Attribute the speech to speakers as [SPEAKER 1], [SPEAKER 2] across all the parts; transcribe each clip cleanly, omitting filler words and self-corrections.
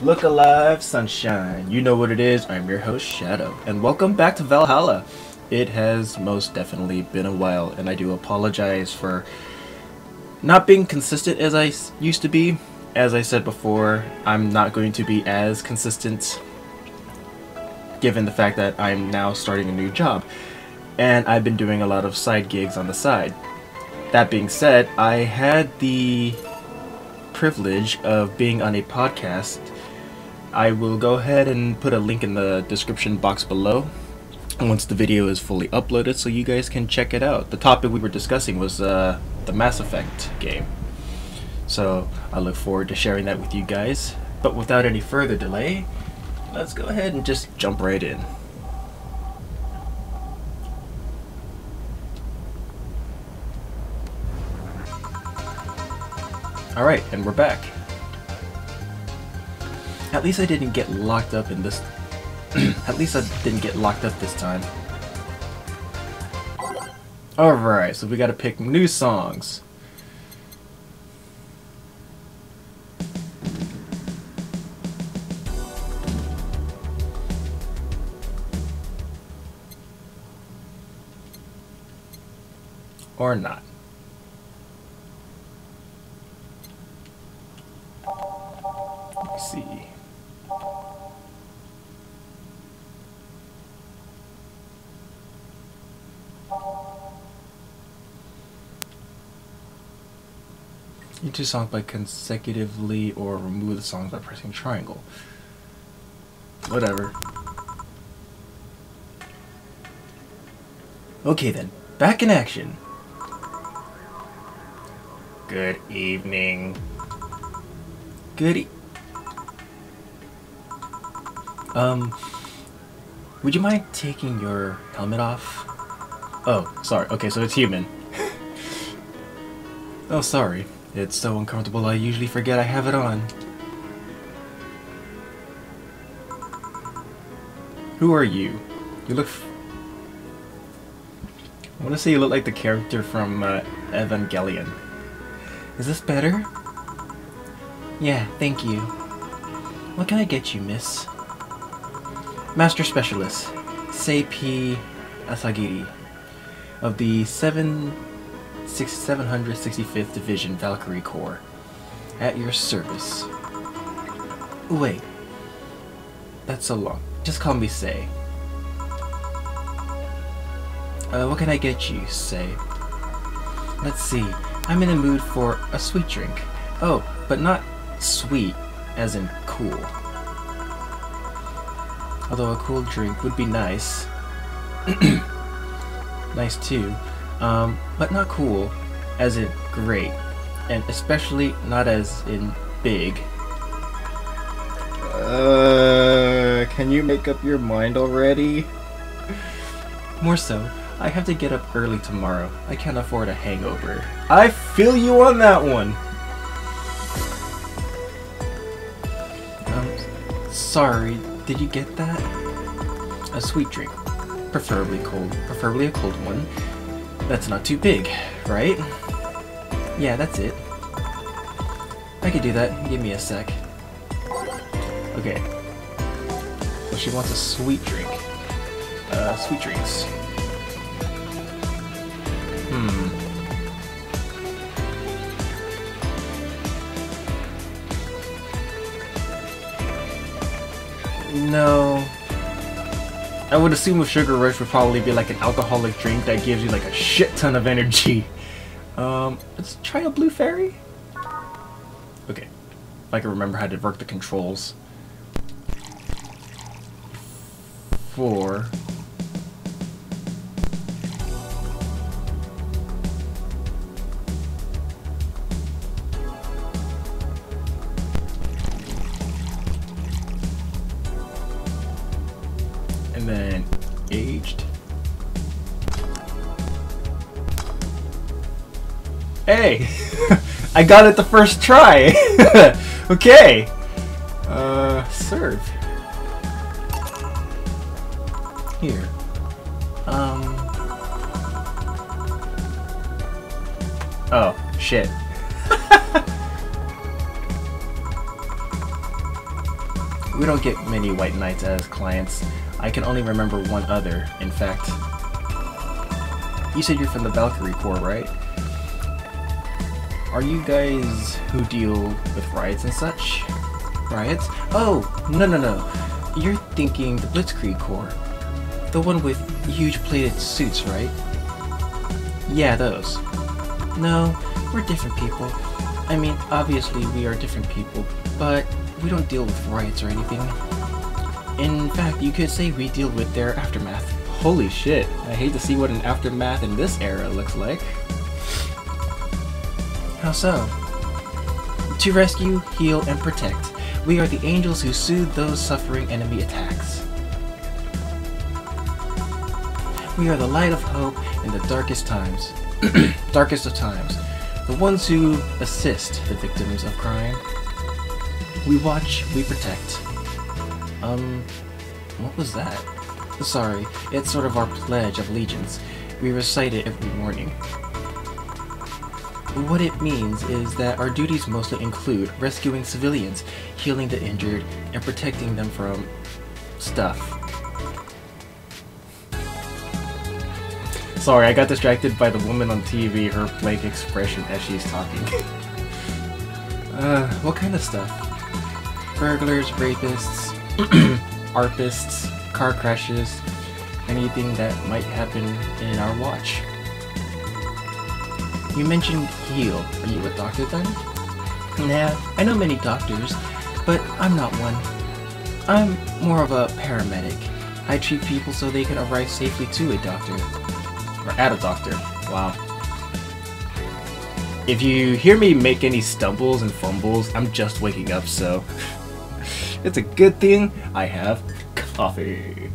[SPEAKER 1] Look alive, sunshine. You know what it is. I'm your host, Shadow, and welcome back to Valhalla. It has most definitely been a while, and I do apologize for not being consistent as I used to be. As I said before, I'm not going to be as consistent given the fact that I'm now starting a new job, and I've been doing a lot of side gigs on the side. That being said, I had the privilege of being on a podcast. I will go ahead and put a link in the description box below once the video is fully uploaded so you guys can check it out. The topic we were discussing was the Mass Effect game. So I look forward to sharing that with you guys. But without any further delay, let's go ahead and just jump right in. Alright, and we're back. At least I didn't get locked up in this... At least I didn't get locked up this time. Alright, so we gotta pick new songs. Or not. Let's see. You choose songs by consecutively or remove the songs by pressing triangle. Whatever. Okay then, back in action. Good evening. Would you mind taking your helmet off? Oh, sorry. Okay, so it's human. Oh, sorry. It's so uncomfortable I usually forget I have it on. Who are you? You look... I want to say you look like the character from Evangelion. Is this better? Yeah, thank you. What can I get you, miss? Master Specialist, Seipi Asagiri, of the 765th Division Valkyrie Corps. At your service. Wait. That's so long. Just call me Sei. What can I get you, Sei? Let's see. I'm in the mood for a sweet drink. Oh, but not sweet, as in cool. Although a cool drink would be nice. Nice too. But not cool, as in great. And especially not as in big. Can you make up your mind already? More so, I have to get up early tomorrow. I can't afford a hangover. I feel you on that one! Sorry, did you get that? A sweet drink. Preferably cold. Preferably a cold one. That's not too big, right? Yeah, that's it. I could do that. Give me a sec. Okay. So she wants a sweet drink. Sweet drinks. No. I would assume with Sugar Rush would probably be like an alcoholic drink that gives you like a shit ton of energy. Let's try a Blue Fairy? Okay. If I can remember how to work the controls. 4. And then aged. Hey! I got it the first try! Okay! Serve. Here. Oh, shit. We don't get many white knights as clients. I can only remember one other, in fact. You said you're from the Valkyrie Corps, right? Are you guys who deal with riots and such? Riots? Oh, no. You're thinking the Blitzkrieg Corps. The one with huge plated suits, right? Yeah, those. No, we're different people. I mean, obviously we are different people, but we don't deal with riots or anything. In fact, you could say we deal with their aftermath. Holy shit, I hate to see what an aftermath in this era looks like. How so? To rescue, heal, and protect. We are the angels who soothe those suffering enemy attacks. We are the light of hope in the darkest times. Darkest of times. The ones who assist the victims of crime. We watch, we protect. What was that? Sorry, it's sort of our pledge of allegiance. We recite it every morning. What it means is that our duties mostly include rescuing civilians, healing the injured, and protecting them from stuff. Sorry, I got distracted by the woman on TV, her blank expression as she's talking. What kind of stuff? Burglars, rapists, arpists, car crashes, anything that might happen in our watch. You mentioned heal. Are you a doctor then? Nah, I know many doctors, but I'm not one. I'm more of a paramedic. I treat people so they can arrive safely to a doctor. Or at a doctor. Wow. If you hear me make any stumbles and fumbles, I'm just waking up, so it's a good thing I have coffee.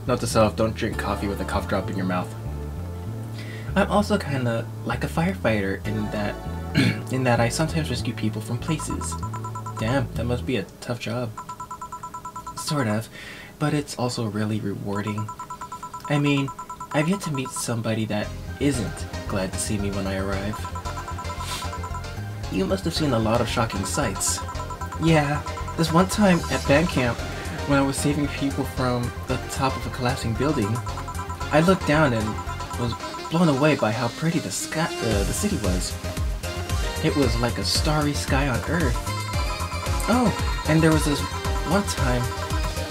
[SPEAKER 1] Note to self, don't drink coffee with a cough drop in your mouth. I'm also kinda like a firefighter in that I sometimes rescue people from places. Damn, that must be a tough job. Sort of, but it's also really rewarding. I mean, I've yet to meet somebody that isn't glad to see me when I arrive. You must have seen a lot of shocking sights. Yeah, this one time at band camp, when I was saving people from the top of a collapsing building, I looked down and was blown away by how pretty the city was. It was like a starry sky on Earth. Oh, and there was this one time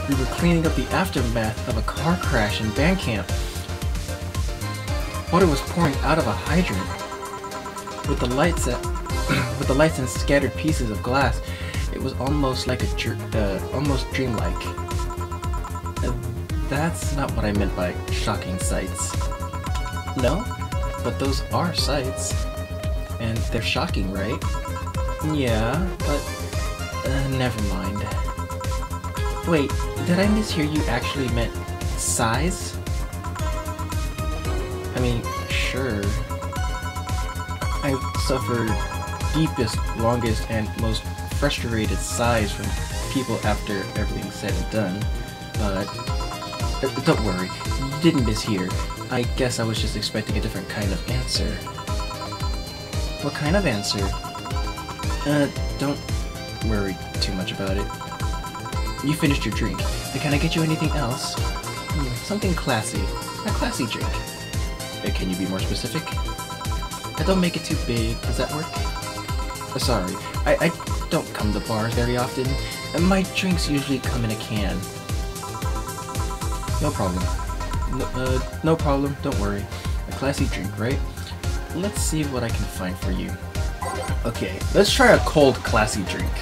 [SPEAKER 1] we were cleaning up the aftermath of a car crash in band camp. Water was pouring out of a hydrant. With the lights and scattered pieces of glass, it was almost like almost dreamlike. That's not what I meant by shocking sights. No, but those are sights, and they're shocking, right? Yeah, but never mind. Wait, did I mishear you actually meant size? I mean, sure. I've suffered deepest, longest, and most frustrated sighs from people after everything's said and done, but don't worry, you didn't mishear. I guess I was just expecting a different kind of answer. What kind of answer? Don't worry too much about it. You finished your drink. Can I get you anything else? Something classy. A classy drink. Can you be more specific? Don't make it too big. Does that work? Sorry, I don't come to bars very often. My drinks usually come in a can. No problem. No problem, don't worry. A classy drink, right? Let's see what I can find for you. Okay, let's try a cold classy drink.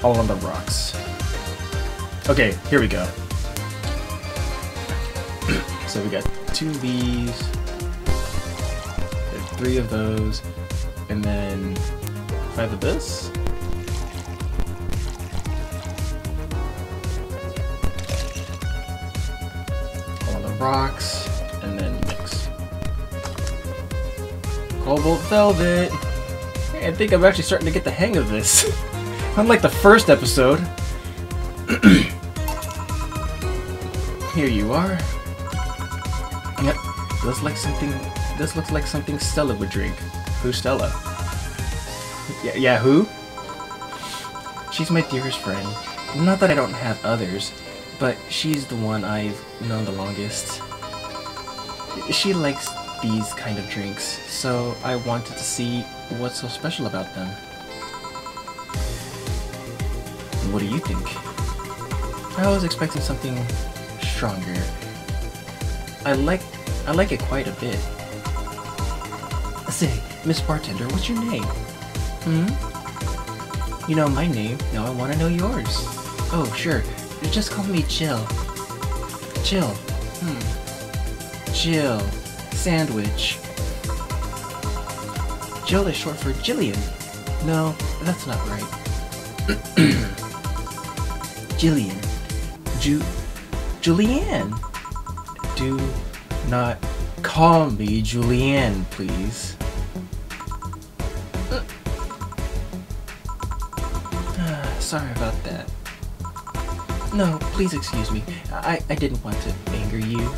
[SPEAKER 1] All on the rocks. Okay, here we go. So we got 2 of these, 3 of those, and then 5 of this. All on the rocks, and then mix. Cobalt velvet. Hey, I think I'm actually starting to get the hang of this. Unlike the first episode. Here you are. Yep, this looks like something Stella would drink. Who's Stella? Yeah, who? She's my dearest friend. Not that I don't have others, but she's the one I've known the longest. She likes these kind of drinks, so I wanted to see what's so special about them. What do you think? I was expecting something stronger. I like it quite a bit. Say, Miss Bartender, what's your name? You know my name, now I want to know yours. Oh, sure. Just call me Jill. Jill. Jill. Sandwich. Jill is short for Jillian. No, that's not right. Jillian. Julianne. Do not call me Julianne, please. Sorry about that. No, please excuse me. I didn't want to anger you.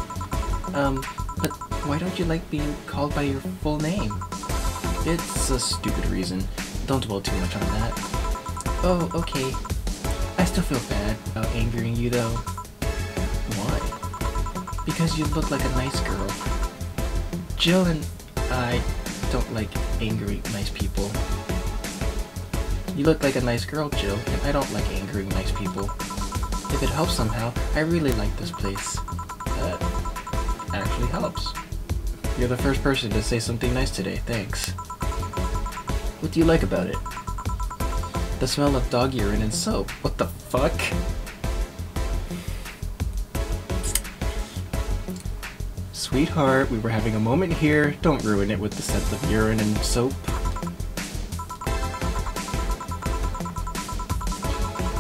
[SPEAKER 1] But why don't you like being called by your full name? It's a stupid reason. Don't dwell too much on that. Oh, okay. I still feel bad about angering you, though. Why? Because you look like a nice girl. Jill and I don't like angering nice people. You look like a nice girl, Jill, and I don't like angering nice people. If it helps somehow, I really like this place. That actually helps. You're the first person to say something nice today, thanks. What do you like about it? The smell of dog urine and soap. What the fuck? Sweetheart, we were having a moment here. Don't ruin it with the scent of urine and soap.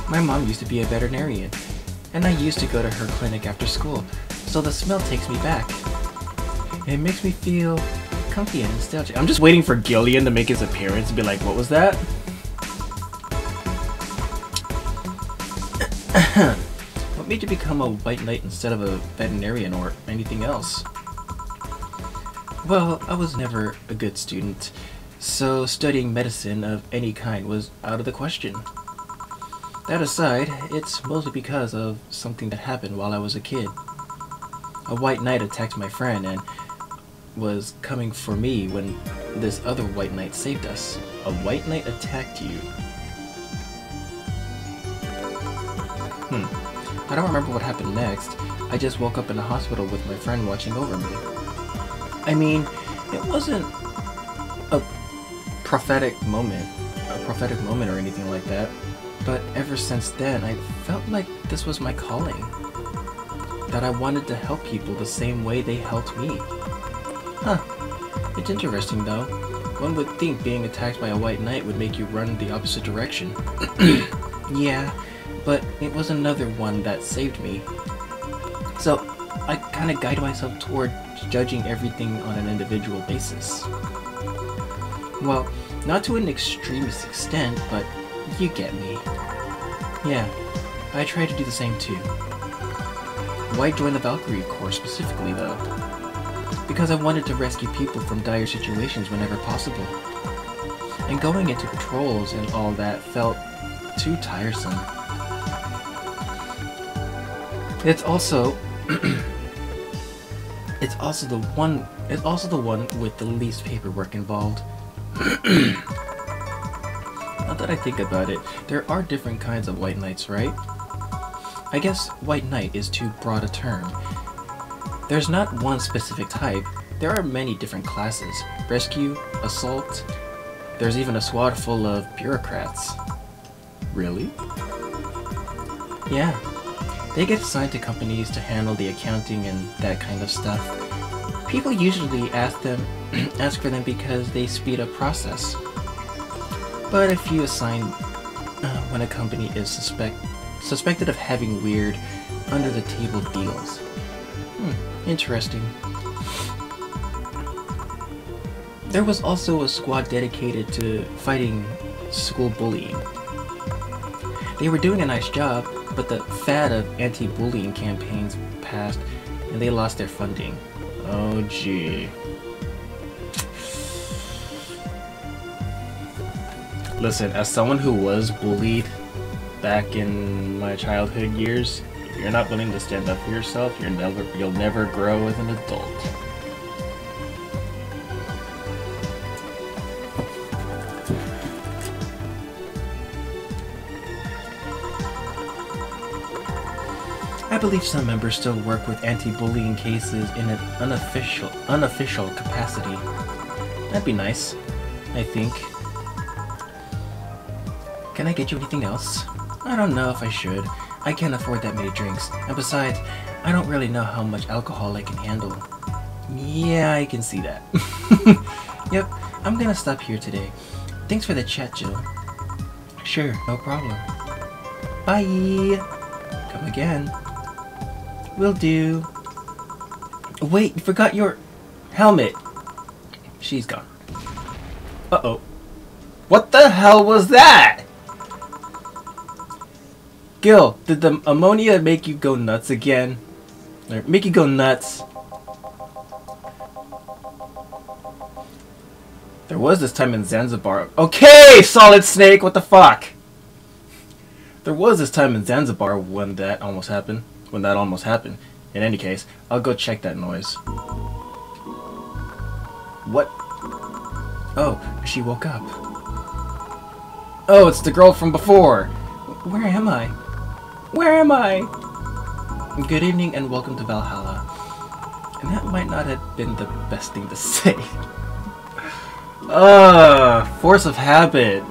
[SPEAKER 1] My mom used to be a veterinarian, and I used to go to her clinic after school, so the smell takes me back. It makes me feel comfy and nostalgic. I'm just waiting for Gillian to make his appearance and be like, what was that? What made you become a white knight instead of a veterinarian or anything else? Well, I was never a good student, so studying medicine of any kind was out of the question. That aside, it's mostly because of something that happened while I was a kid. A white knight attacked my friend and was coming for me when this other white knight saved us. A white knight attacked you? I don't remember what happened next. I just woke up in the hospital with my friend watching over me. I mean, it wasn't a prophetic moment or anything like that. But ever since then, I felt like this was my calling. That I wanted to help people the same way they helped me. Huh. It's interesting though. One would think being attacked by a white knight would make you run the opposite direction. Yeah, but it was another one that saved me. So, I kind of guide myself toward judging everything on an individual basis. Well, not to an extremist extent, but you get me. Yeah, I try to do the same too. Why join the Valkyrie Corps specifically though? Because I wanted to rescue people from dire situations whenever possible. And going into patrols and all that felt too tiresome. It's also the one with the least paperwork involved. Now that I think about it, there are different kinds of white knights, right? I guess white knight is too broad a term. There's not one specific type. There are many different classes. Rescue, assault, there's even a squad full of bureaucrats. Really? Yeah. They get assigned to companies to handle the accounting and that kind of stuff. People usually ask for them because they speed up process. But if you assign when a company is suspected of having weird, under-the-table deals. Interesting. There was also a squad dedicated to fighting school bullying. They were doing a nice job, but the fad of anti-bullying campaigns passed and they lost their funding. Oh gee. Listen, as someone who was bullied back in my childhood years, if you're not willing to stand up for yourself, you'll never grow as an adult. I believe some members still work with anti-bullying cases in an unofficial capacity. That'd be nice, I think. Can I get you anything else? I don't know if I should. I can't afford that many drinks. And besides, I don't really know how much alcohol I can handle. Yeah, I can see that. Yep, I'm gonna stop here today. Thanks for the chat, Jill. Sure, no problem. Bye! Come again. Will do. Wait, you forgot your helmet. She's gone. Uh-oh. What the hell was that? Gil, did the ammonia make you go nuts again? Or make you go nuts? There was this time in Zanzibar. Okay, Solid Snake, what the fuck? There was this time in Zanzibar when that almost happened. In any case, I'll go check that noise. What? Oh, she woke up. Oh, it's the girl from before. Where am I? Where am I? Good evening and welcome to Valhalla. And that might not have been the best thing to say. Force of habit.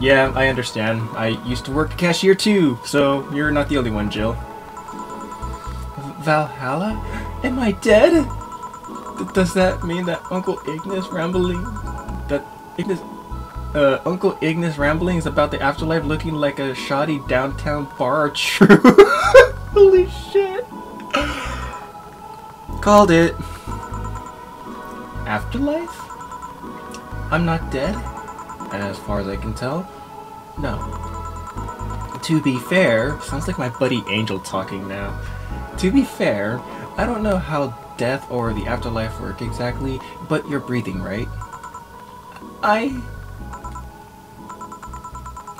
[SPEAKER 1] Yeah, I understand. I used to work a cashier too, so you're not the only one, Jill. Valhalla? Am I dead? Does that mean that Uncle Ignis ramblings about the afterlife looking like a shoddy downtown bar are true? Holy shit. Called it. Afterlife? I'm not dead? As far as I can tell, no. To be fair, sounds like my buddy Angel talking now. To be fair, I don't know how death or the afterlife work exactly, but you're breathing, right?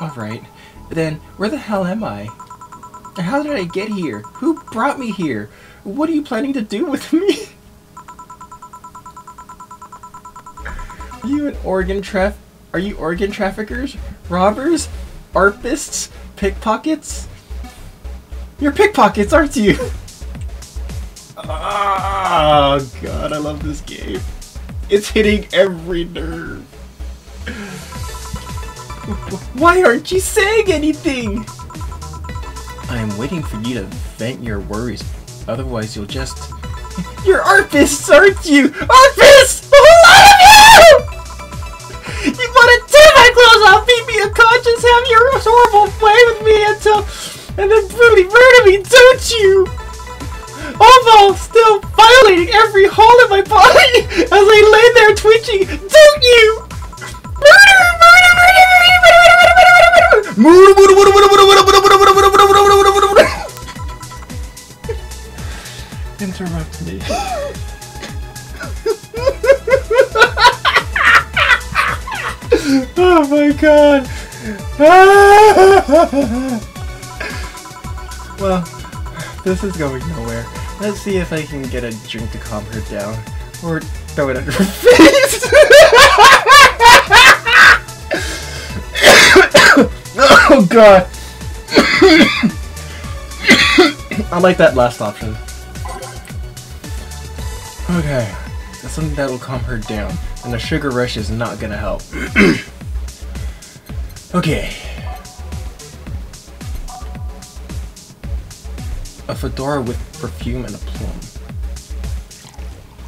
[SPEAKER 1] Alright, then where the hell am I? How did I get here? Who brought me here? What are you planning to do with me? Are you organ traffickers? Robbers? Arpists? Pickpockets? You're pickpockets, aren't you? Oh god, I love this game. It's hitting every nerve. Why aren't you saying anything? I'm waiting for you to vent your worries. Otherwise you'll just... You're arpists, aren't you? Arpists! A whole lot of you! You want to tear my clothes off, beat me unconscious, have your horrible way with me and then brutally murder me, don't you? Although still violating every hole in my body as I lay there twitching, don't you? Interrupt me. Oh my god. Well, this is going nowhere. Let's see if I can get a drink to calm her down. Or throw it at her face. Oh god. I like that last option. Okay. That's something that will calm her down. And the sugar rush is not gonna help. Okay. A fedora with perfume and a plum.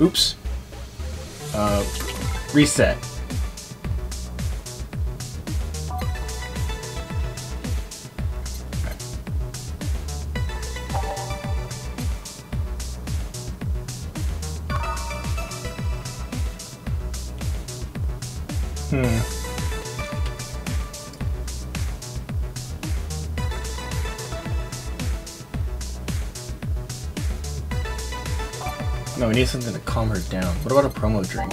[SPEAKER 1] Oops. Reset. No, we need something to calm her down. What about a promo drink?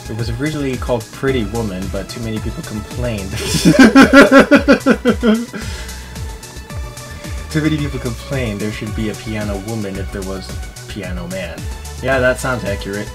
[SPEAKER 1] It was originally called Pretty Woman, but too many people complained. Too many people complained there should be a piano woman if there was a piano man. Yeah, that sounds accurate.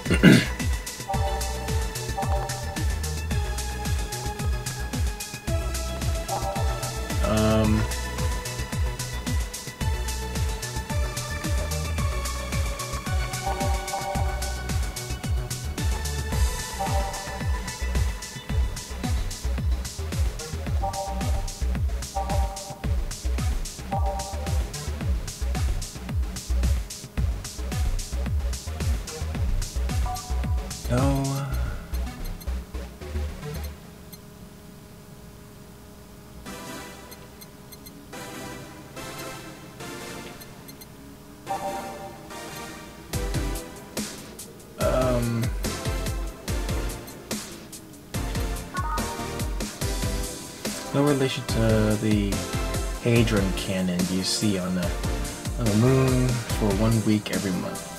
[SPEAKER 1] No. No relation to the hadron cannon you see on the moon for 1 week every month.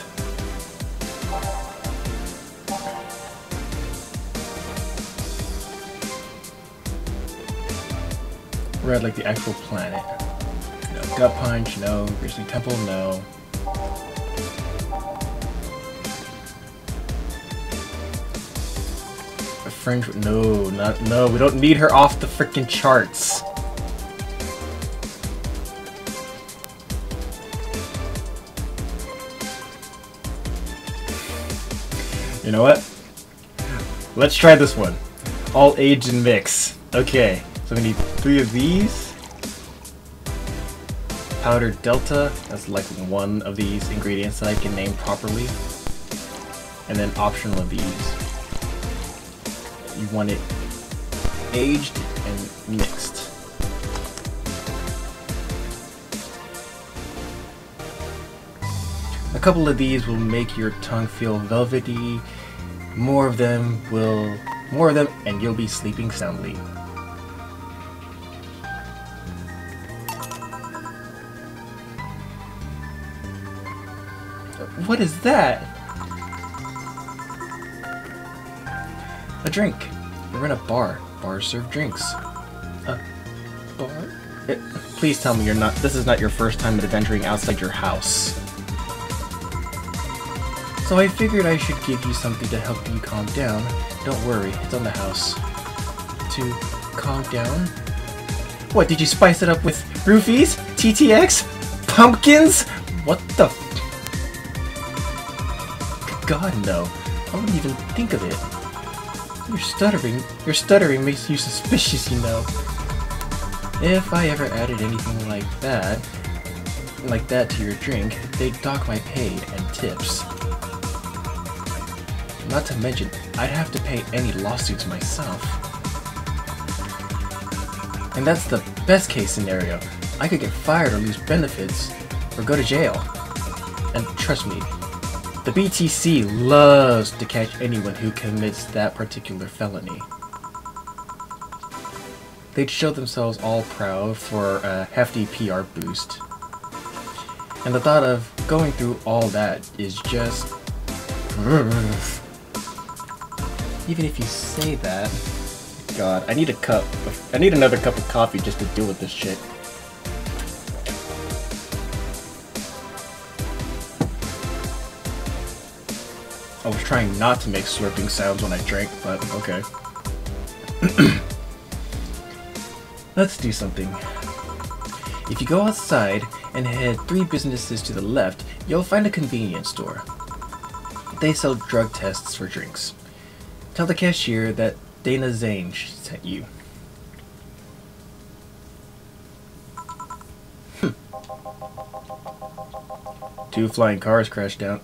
[SPEAKER 1] Red like the actual planet. No. Gut punch, no. Grizzly temple, no. A fringe, no, no. We don't need her off the freaking charts. You know what? Let's try this one. All age and mix. Okay. So we need 3 of these. Powdered Delta, that's like one of these ingredients that I can name properly. And then optional of these. You want it aged and mixed. A couple of these will make your tongue feel velvety. More of them and you'll be sleeping soundly. What is that? A drink. We're in a bar. Bars serve drinks. A bar? Please tell me this is not your first time adventuring outside your house. So I figured I should give you something to help you calm down. Don't worry, it's on the house. To calm down? What, did you spice it up with roofies? TTX? Pumpkins? What the f— God, no. I wouldn't even think of it. Your stuttering makes you suspicious, you know. If I ever added anything like that to your drink, they'd dock my pay and tips. Not to mention, I'd have to pay any lawsuits myself. And that's the best case scenario. I could get fired or lose benefits, or go to jail. And trust me, the BTC loves to catch anyone who commits that particular felony. They'd show themselves all proud for a hefty PR boost. And the thought of going through all that is just— Even if you say that— God, I need another cup of coffee just to deal with this shit. I was trying not to make slurping sounds when I drank, but okay. Let's do something. If you go outside and head 3 businesses to the left, you'll find a convenience store. They sell drug tests for drinks. Tell the cashier that Dana Zane sent you. 2 flying cars crashed out.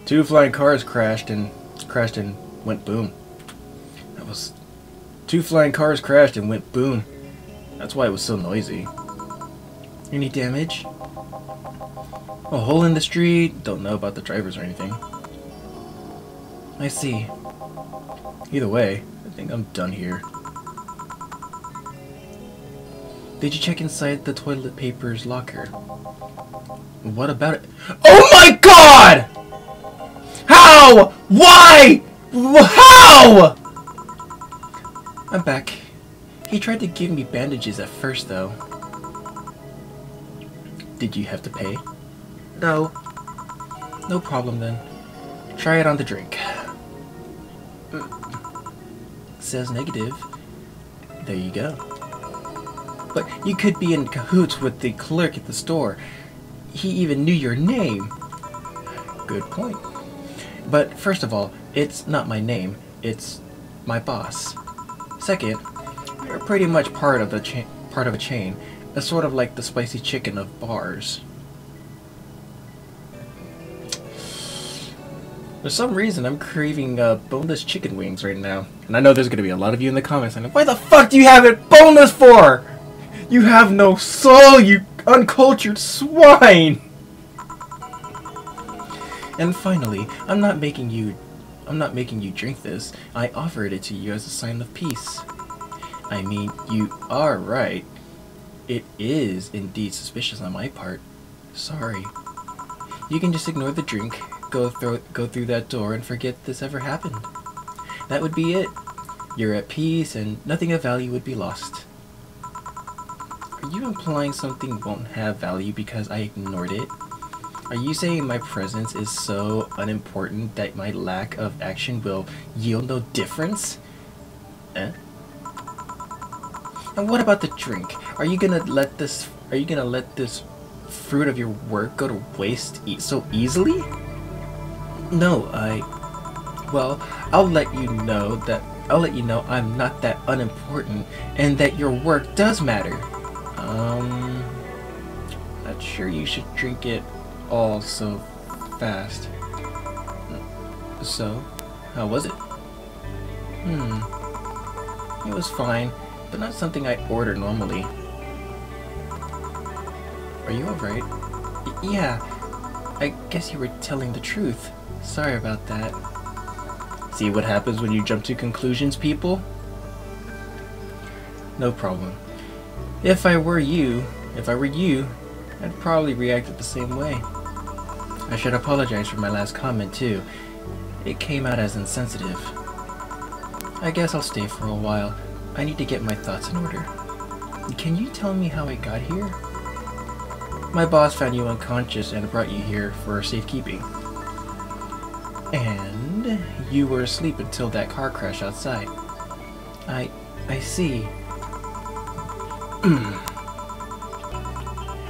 [SPEAKER 1] 2 flying cars crashed and went boom. 2 flying cars crashed and went boom. That's why it was so noisy. Any damage? A hole in the street? Don't know about the drivers or anything. I see. Either way, I think I'm done here. Did you check inside the toilet paper's locker? What about it? Oh my god! How? Why? How? I'm back. He tried to give me bandages at first, though. Did you have to pay? No. No problem, then. Try it on the drink. Says negative. There you go. But you could be in cahoots with the clerk at the store. He even knew your name. Good point. But first of all, it's not my name. It's my boss. Second, you're pretty much part of a chain. It's sort of like the spicy chicken of bars. For some reason, I'm craving boneless chicken wings right now. And I know there's going to be a lot of you in the comments saying, why the fuck do you have it boneless for? You have no soul, you uncultured swine! And finally, I'm not making you drink this. I offered it to you as a sign of peace. I mean, you are right. It is indeed suspicious on my part. Sorry. You can just ignore the drink, go through that door, and forget this ever happened. That would be it. You're at peace, and nothing of value would be lost. Are you implying something won't have value because I ignored it? Are you saying my presence is so unimportant that my lack of action will yield no difference? Eh? And what about the drink? Are you gonna let this fruit of your work go to waste so easily? No, well, I'll let you know I'm not that unimportant and that your work does matter. Not sure you should drink it all so fast. So, how was it? It was fine, but not something I order normally. Are you alright? Yeah, I guess you were telling the truth. Sorry about that. See what happens when you jump to conclusions, people? No problem. If I were you, I'd probably react the same way. I should apologize for my last comment too. It came out as insensitive. I guess I'll stay for a while. I need to get my thoughts in order. Can you tell me how I got here? My boss found you unconscious and brought you here for safekeeping. And you were asleep until that car crash outside. I see.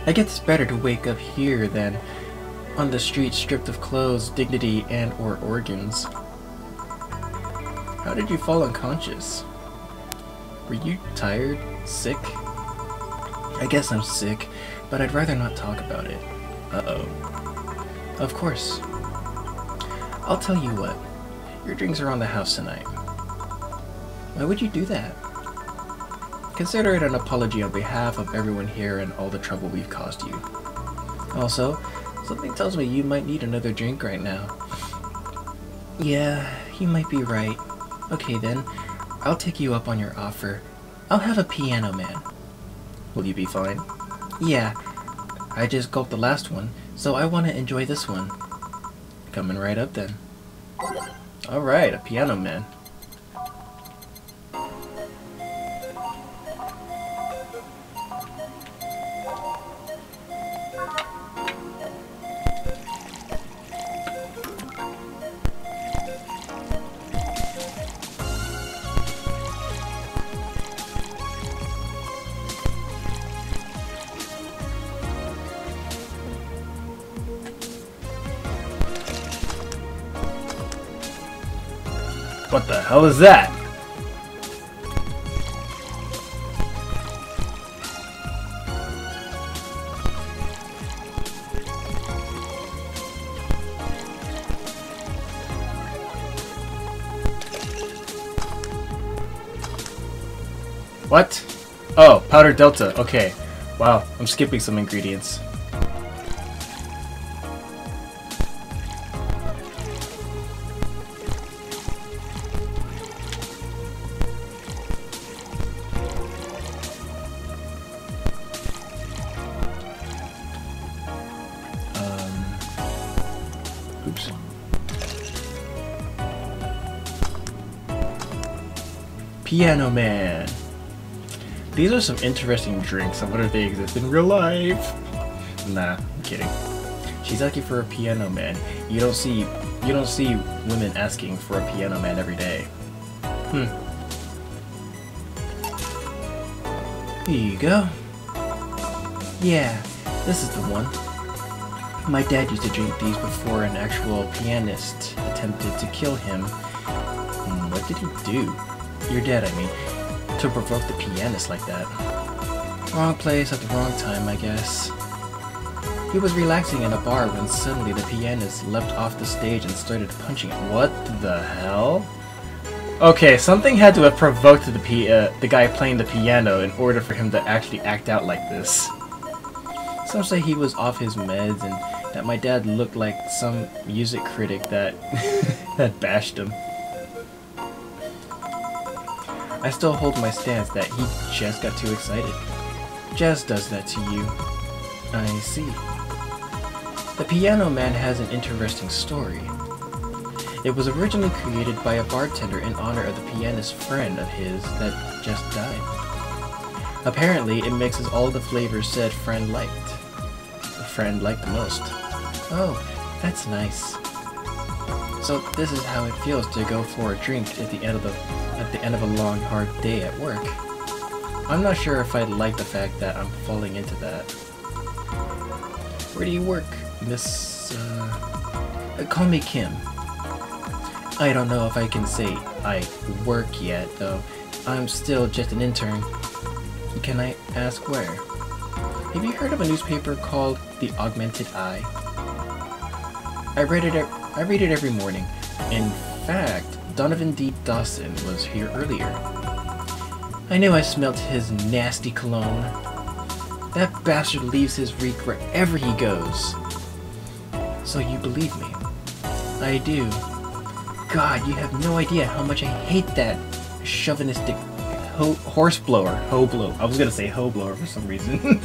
[SPEAKER 1] I guess it's better to wake up here than on the street stripped of clothes, dignity, and or organs. How did you fall unconscious? Were you tired? Sick? I guess I'm sick, but I'd rather not talk about it. Uh-oh. Of course. I'll tell you what. Your drinks are on the house tonight. Why would you do that? Consider it an apology on behalf of everyone here and all the trouble we've caused you. Also, something tells me you might need another drink right now. Yeah, you might be right. Okay then, I'll take you up on your offer. I'll have a piano man. Will you be fine? Yeah, I just gulped the last one, so I want to enjoy this one. Coming right up then. Alright, a piano man. What the hell is that? What? Oh, Powder Delta. Okay. Wow, I'm skipping some ingredients. Oops. Piano Man. These are some interesting drinks. I wonder if they exist in real life. Nah, I'm kidding. She's asking for a piano man. You don't see women asking for a piano man every day. Here you go. Yeah, this is the one. My dad used to drink these before an actual pianist attempted to kill him. What did he do? Your dad, I mean. To provoke the pianist like that. Wrong place at the wrong time, I guess. He was relaxing in a bar when suddenly the pianist leapt off the stage and started punching it. What the hell? Okay, something had to have provoked the guy playing the piano in order for him to actually act out like this. Some say he was off his meds and that my dad looked like some music critic that that bashed him. I still hold my stance that he just got too excited. Jazz does that to you. I see. The Piano Man has an interesting story. It was originally created by a bartender in honor of the pianist friend of his that just died. Apparently, it mixes all the flavors said friend liked. The friend liked the most. Oh, that's nice. So this is how it feels to go for a drink at the end of a long, hard day at work. I'm not sure if I'd like the fact that I'm falling into that. Where do you work, Miss... call me Kim. I don't know if I can say I work yet, though. I'm still just an intern. Can I ask where? Have you heard of a newspaper called The Augmented Eye? I read it every morning. In fact, Donovan D. Dawson was here earlier. I knew I smelt his nasty cologne. That bastard leaves his reek wherever he goes. So you believe me? I do. God, you have no idea how much I hate that chauvinistic horse blower. Hoe blow. I was gonna say hoe blower for some reason.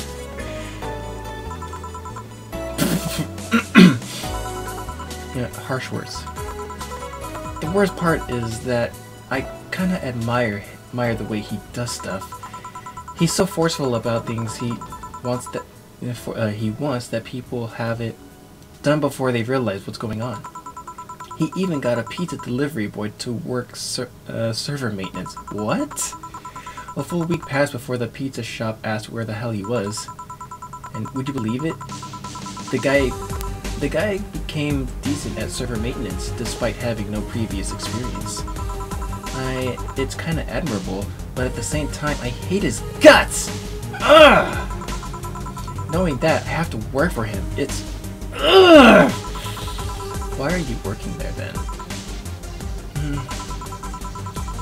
[SPEAKER 1] Yeah, harsh words. The worst part is that I kinda admire the way he does stuff. He's so forceful about things. He wants that people have it done before they realize what's going on. He even got a pizza delivery boy to work server maintenance. What? A full week passed before the pizza shop asked where the hell he was. And would you believe it? The guy became decent at server maintenance despite having no previous experience. It's kinda admirable, but at the same time, I hate his guts! Ugh! Knowing that I have to work for him, it's... Ugh! Why are you working there then?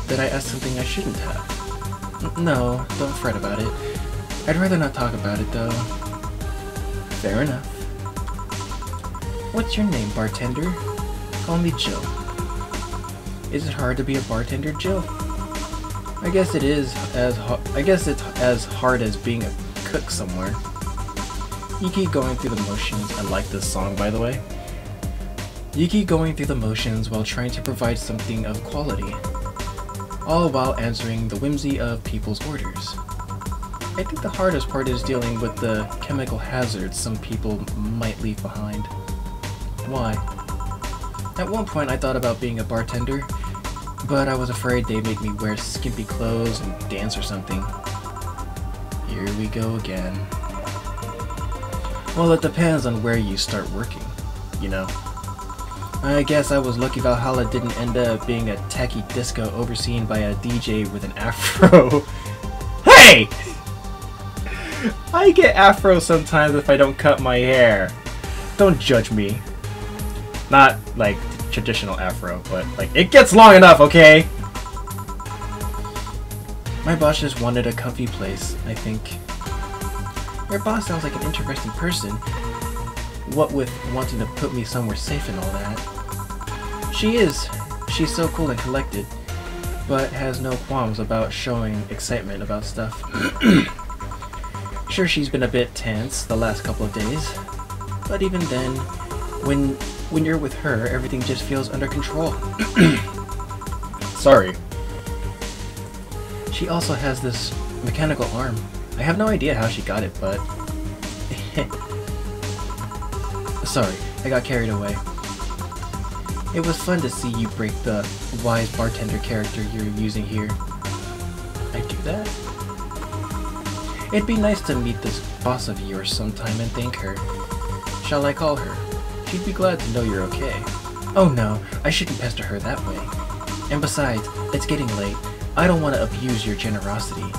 [SPEAKER 1] Did I ask something I shouldn't have? No, don't fret about it. I'd rather not talk about it though. Fair enough. What's your name, bartender? Call me Jill. Is it hard to be a bartender, Jill? I guess it's as hard as being a cook somewhere. You keep going through the motions. I like this song, by the way. You keep going through the motions while trying to provide something of quality, all while answering the whimsy of people's orders. I think the hardest part is dealing with the chemical hazards some people might leave behind. Why? At one point I thought about being a bartender, but I was afraid they'd make me wear skimpy clothes and dance or something. Here we go again. Well, it depends on where you start working, you know. I guess I was lucky Valhalla didn't end up being a tacky disco overseen by a DJ with an afro. Hey! I get afro sometimes if I don't cut my hair. Don't judge me. Not like traditional afro, but like it gets long enough, okay? My boss just wanted a comfy place, I think. Your boss sounds like an interesting person. What with wanting to put me somewhere safe and all that. She is. She's so cool and collected, but has no qualms about showing excitement about stuff. Sure, she's been a bit tense the last couple of days, but even then, when you're with her, everything just feels under control. Sorry. She also has this mechanical arm. I have no idea how she got it, but... Sorry, I got carried away. It was fun to see you break the wise bartender character you're using here. I do that? It'd be nice to meet this boss of yours sometime and thank her. Shall I call her? She'd be glad to know you're okay. Oh no, I shouldn't pester her that way. And besides, it's getting late. I don't want to abuse your generosity.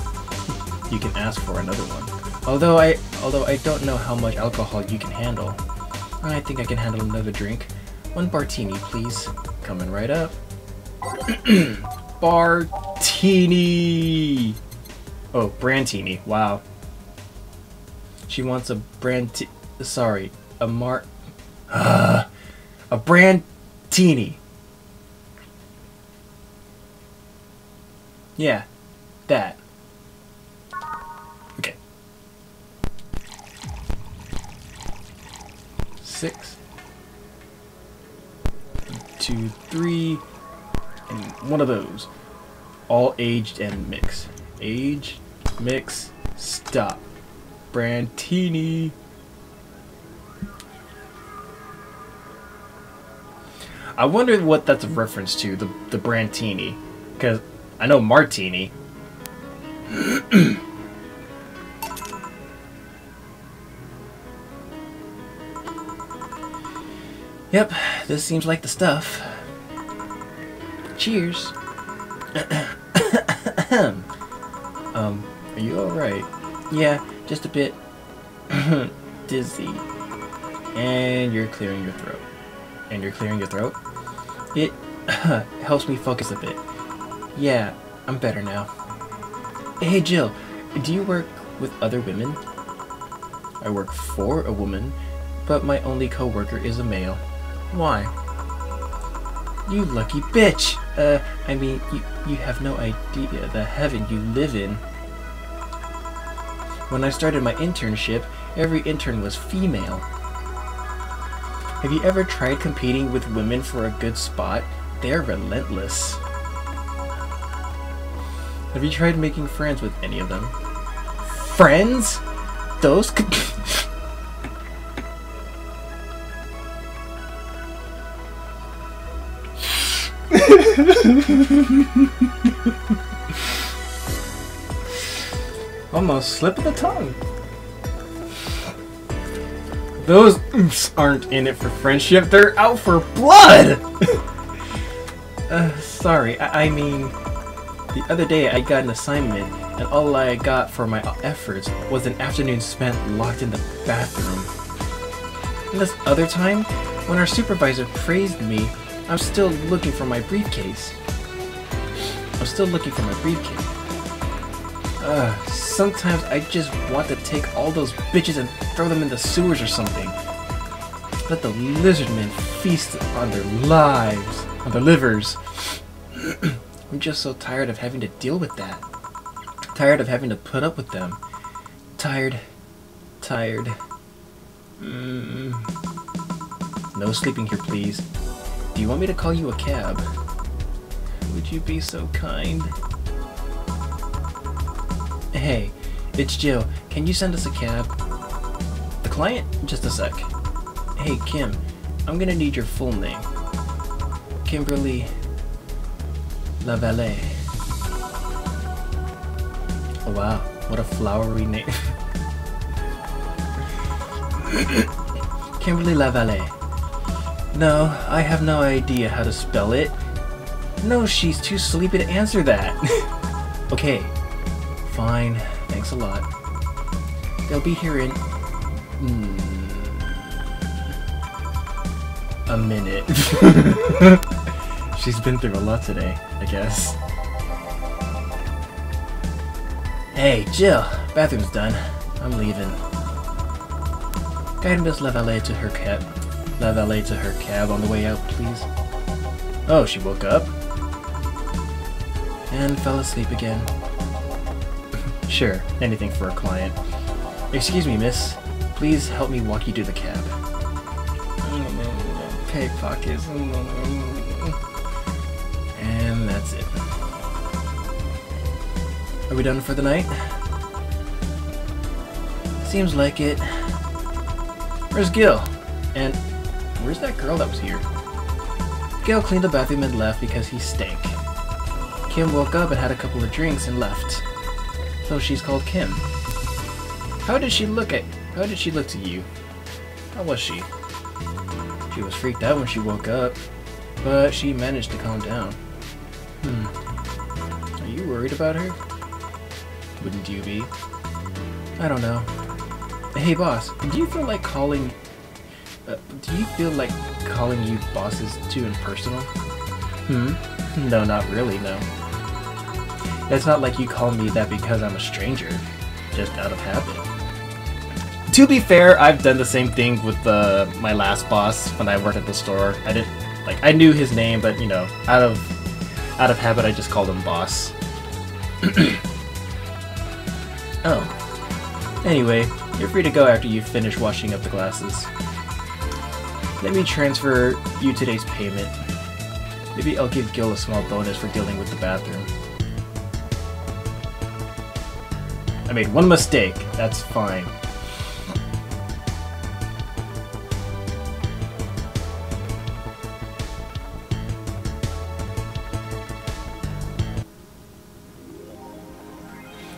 [SPEAKER 1] You can ask for another one. Although I don't know how much alcohol you can handle. I think I can handle another drink. 1 martini, please. Coming right up. Bartini! Oh, Brantini. Wow. She wants a sorry, a Brantini. Yeah, that. Okay. 6, 2, 3, and 1 of those. All aged and mix. Age, mix, stop. Brantini. I wonder what that's a reference to, the Brantini. Because I know Martini. Yep, this seems like the stuff. Cheers. Are you alright? Yeah, just a bit dizzy. And you're clearing your throat. And you're clearing your throat? It helps me focus a bit. Yeah, I'm better now. Hey Jill, do you work with other women? I work for a woman, but my only co-worker is a male. Why? You lucky bitch! I mean, you have no idea the heaven you live in. When I started my internship, every intern was female. Have you ever tried competing with women for a good spot? They're relentless. Have you tried making friends with any of them? Friends? Those could... Almost slip of the tongue. Those aren't in it for friendship, they're out for blood! Sorry, I mean, the other day I got an assignment, and all I got for my efforts was an afternoon spent locked in the bathroom. And this other time, when our supervisor praised me, I'm still looking for my briefcase. Sometimes I just want to take all those bitches and throw them in the sewers or something. Let the lizardmen feast on their lives, on their livers. I'm just so tired of having to deal with that. Tired of having to put up with them. Tired. No sleeping here, please. Do you want me to call you a cab? Would you be so kind? Hey, it's Jill. Can you send us a cab? The client? Just a sec. Hey, Kim. I'm gonna need your full name. Kimberly LaValle. Oh wow, what a flowery name. Kimberly LaValle. No, I have no idea how to spell it. No, she's too sleepy to answer that. Okay, fine, thanks a lot. They'll be here in... a minute. She's been through a lot today, I guess. Hey, Jill, bathroom's done. I'm leaving. Guide Miss La Valet to her cab. La Valet to her cab on the way out, please. Oh, she woke up and fell asleep again. Sure, anything for a client. Excuse me, miss. Please help me walk you to the cab. Pickpockets. And that's it. Are we done for the night? Seems like it. Where's Gil? And where's that girl that was here? Gil cleaned the bathroom and left because he stank. Kim woke up and had a couple of drinks and left. So she's called Kim. How did she look to you? How was she? She was freaked out when she woke up, but she managed to calm down. Are you worried about her? Wouldn't you be? I don't know. Hey boss, do you feel like calling you boss is too impersonal? No, not really, no. It's not like you call me that because I'm a stranger, just out of habit. To be fair, I've done the same thing with my last boss when I worked at the store. I knew his name, but you know, out of habit, I just called him boss. Oh. Anyway, you're free to go after you finish washing up the glasses. Let me transfer you today's payment. Maybe I'll give Gil a small bonus for dealing with the bathroom. I made one mistake. That's fine.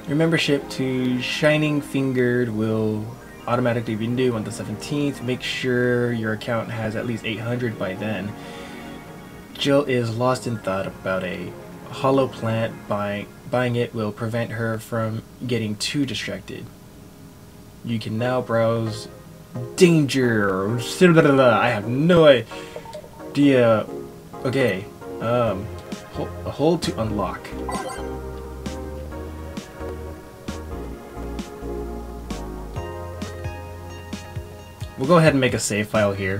[SPEAKER 1] Your membership to Shining Fingered will automatically renew on the 17th. Make sure your account has at least 800 by then. Jill is lost in thought about a hollow plant. Buying it will prevent her from getting too distracted. You can now browse danger. I have no idea. Okay. Hold to unlock. We'll go ahead and make a save file here.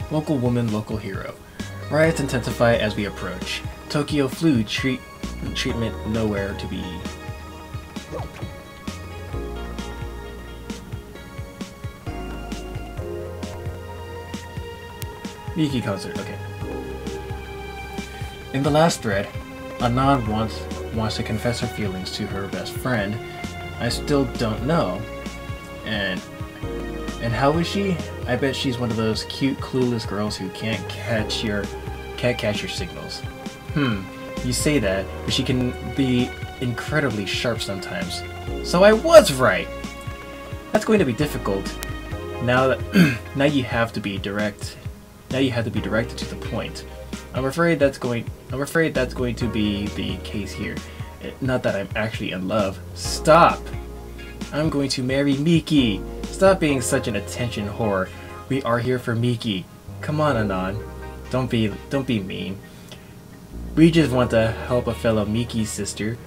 [SPEAKER 1] Local woman, local hero. Riots intensify as we approach. Tokyo flu treatment nowhere to be. Miki concert, okay. In the last thread, Anon wants to confess her feelings to her best friend. I still don't know. And how is she? I bet she's one of those cute, clueless girls who can't catch your signals. You say that, but she can be incredibly sharp sometimes. So I was right. That's going to be difficult. Now you have to be direct. Now you have to be directed to the point. I'm afraid that's going to be the case here. Not that I'm actually in love. Stop! I'm going to marry Miki. Stop being such an attention whore. We are here for Miki. Come on, Anon. Don't be mean. We just want to help a fellow Miki sister.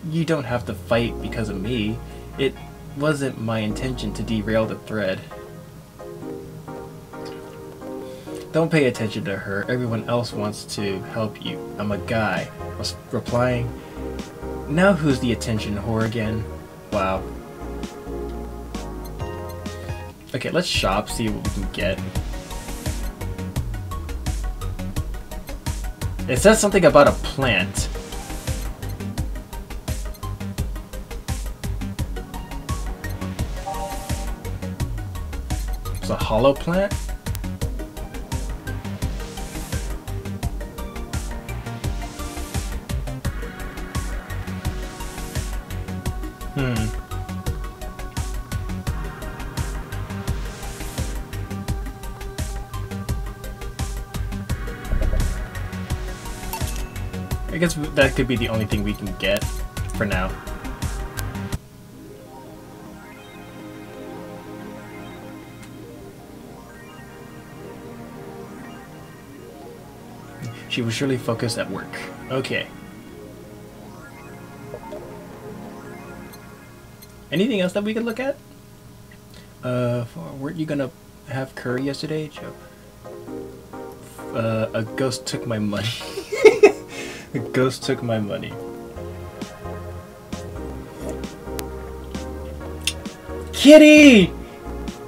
[SPEAKER 1] You don't have to fight because of me. It wasn't my intention to derail the thread. Don't pay attention to her. Everyone else wants to help you. I'm a guy. Replying. Now who's the attention whore again? Wow. Okay, let's shop, see what we can get. It says something about a plant. It's a hollow plant? I guess that could be the only thing we can get for now. She was surely focused at work. Okay. Anything else that we could look at? Weren't you gonna have curry yesterday, Joe? A ghost took my money. A ghost took my money. Kitty!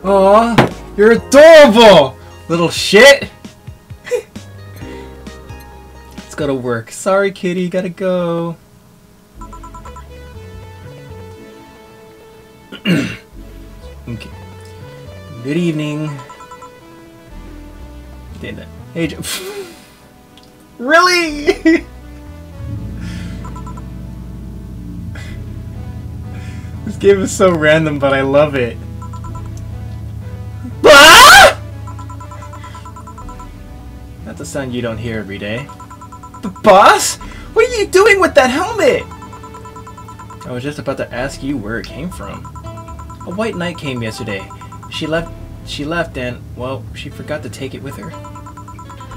[SPEAKER 1] Aw, you're adorable! Little shit! Let's go to work. Sorry, kitty, gotta go. Okay. Good evening. Hey, Joe. Really? This game is so random, but I love it. Ah! That's a sound you don't hear every day. The boss? What are you doing with that helmet? I was just about to ask you where it came from. A white knight came yesterday. She left and, well, she forgot to take it with her.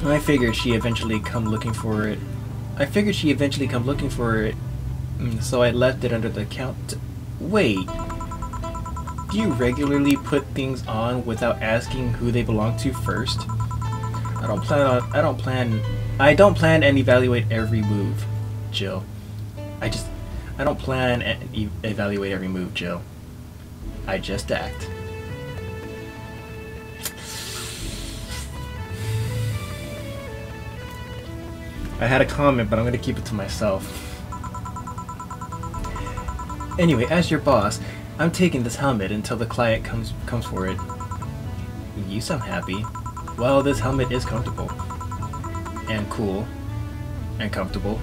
[SPEAKER 1] I figured she eventually come looking for it. So I left it under the counter. Wait. Do you regularly put things on without asking who they belong to first? I don't plan and evaluate every move, Jill. I don't plan and evaluate every move, Jill. I just act. I had a comment, but I'm gonna keep it to myself. Anyway, as your boss, I'm taking this helmet until the client comes for it. You sound happy. Well, this helmet is comfortable. And cool. And comfortable.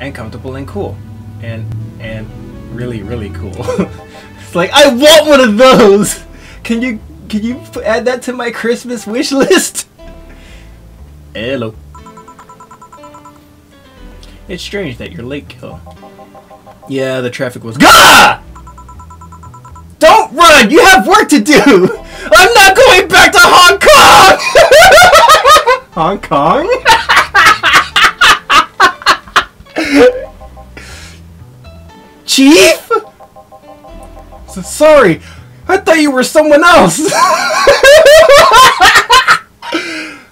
[SPEAKER 1] And comfortable and cool. And really, really cool. It's like, I want one of those! Can you add that to my Christmas wish list? Hello. It's strange that you're late, Gil. Yeah, the traffic was GAH! Don't run! You have work to do! I'm not going back to Hong Kong! Hong Kong? Chief? Sorry, I thought you were someone else!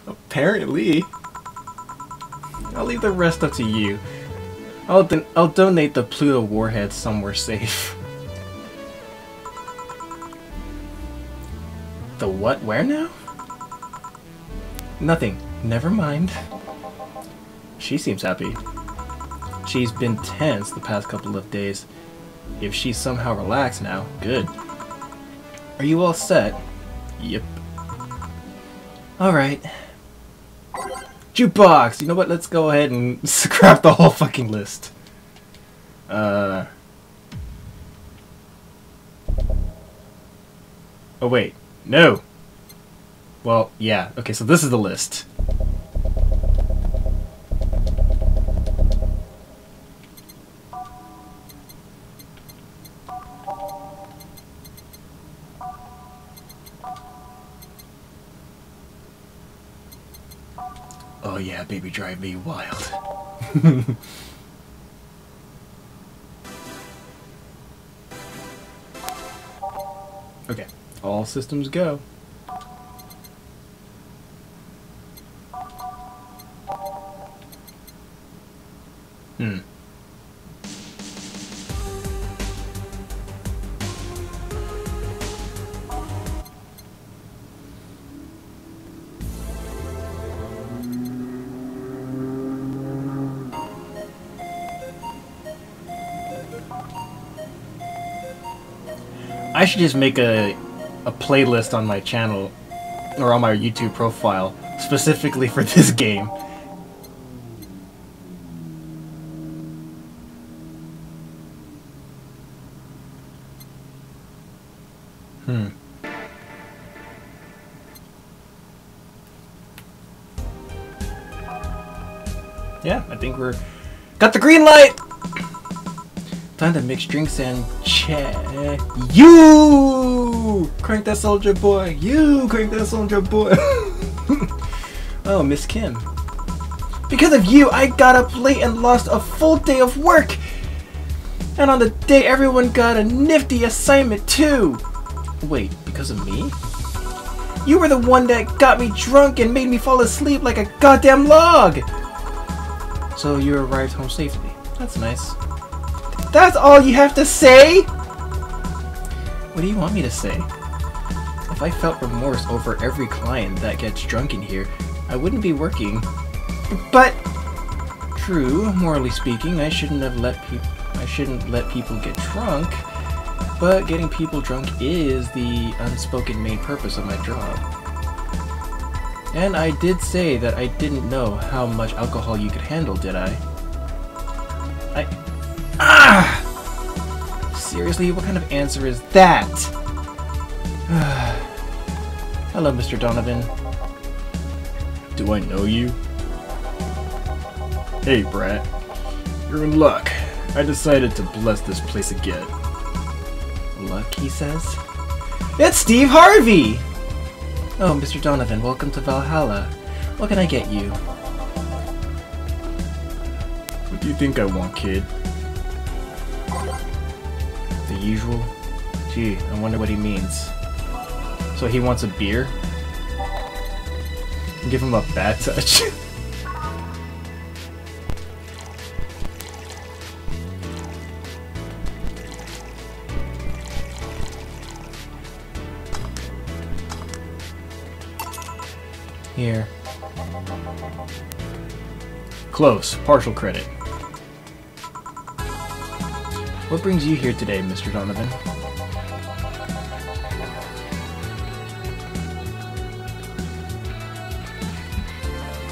[SPEAKER 1] Apparently. I'll leave the rest up to you. I'll donate the Pluto warhead somewhere safe. The what? Where now? Nothing. Never mind. She seems happy. She's been tense the past couple of days. If she's somehow relaxed now, good. Are you all set? Yep. Alright. Jukebox! You know what? Let's go ahead and scrap the whole fucking list. Oh wait. No! Well, yeah. Okay, so this is the list. Oh yeah, baby, drive me wild. Okay, all systems go. I should just make a playlist on my channel or on my YouTube profile specifically for this game. Yeah, I think we're got the green light. Time to mix drinks and chat. You crank that soldier boy. You crank that soldier boy. Oh, Miss Kim. Because of you, I got up late and lost a full day of work. And on the day, everyone got a nifty assignment too. Wait, because of me? You were the one that got me drunk and made me fall asleep like a goddamn log. So you arrived home safely. That's nice. That's all you have to say? What do you want me to say? If I felt remorse over every client that gets drunk in here, I wouldn't be working. But true, morally speaking, I shouldn't let people get drunk. But getting people drunk is the unspoken main purpose of my job. And I did say that I didn't know how much alcohol you could handle, did I? Seriously, what kind of answer is that? Hello, Mr. Donovan.
[SPEAKER 2] Do I know you? Hey, Brat. You're in luck. I decided to bless this place again.
[SPEAKER 1] Luck, he says? It's Steve Harvey! Oh, Mr. Donovan, welcome to Valhalla. What can I get you?
[SPEAKER 2] What do you think I want, kid?
[SPEAKER 1] The usual? Gee, I wonder what he means. So he wants a beer? Give him a bad touch. Here.
[SPEAKER 2] Close. Partial credit.
[SPEAKER 1] What brings you here today, Mr. Donovan?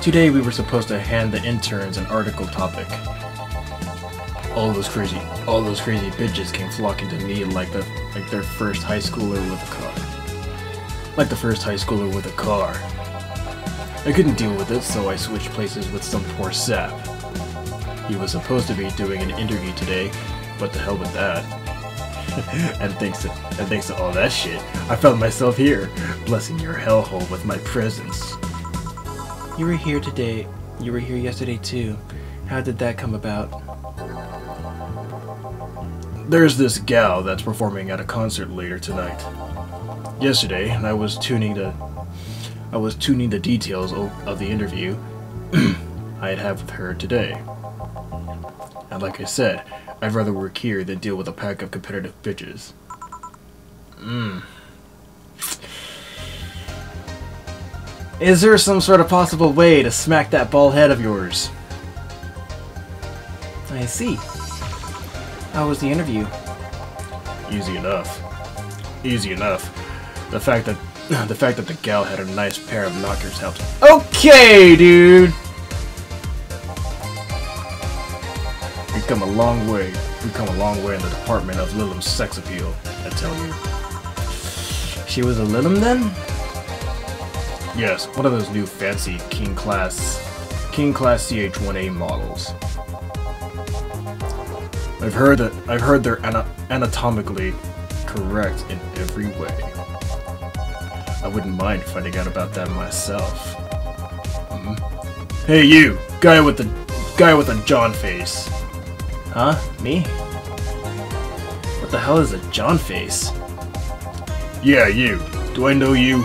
[SPEAKER 2] Today we were supposed to hand the interns an article topic. All those crazy bitches came flocking to me like their first high schooler with a car. Like the first high schooler with a car. I couldn't deal with it, so I switched places with some poor sap. He was supposed to be doing an interview today, but to hell with that. and thanks to all that shit, I found myself here, blessing your hellhole with my presence.
[SPEAKER 1] You were here today. You were here yesterday too. How did that come about?
[SPEAKER 2] There's this gal that's performing at a concert later tonight. Yesterday, I was tuning the details of the interview I'd have with her today. And like I said, I'd rather work here than deal with a pack of competitive bitches.
[SPEAKER 1] Is there some sort of possible way to smack that bald head of yours? I see. How was the interview?
[SPEAKER 2] Easy enough. Easy enough. The fact that the gal had a nice pair of knockers helped.
[SPEAKER 1] Okay, dude!
[SPEAKER 2] We've come a long way. We've come a long way in the department of Lilim's sex appeal, I tell you.
[SPEAKER 1] She was a Lilim then?
[SPEAKER 2] Yes, one of those new fancy King Class CH-1A models. I've heard they're anatomically correct in every way. I wouldn't mind finding out about that myself. Hey, you guy with the John face.
[SPEAKER 1] Huh? Me? What the hell is a John face?
[SPEAKER 2] Yeah, you. Do I know you?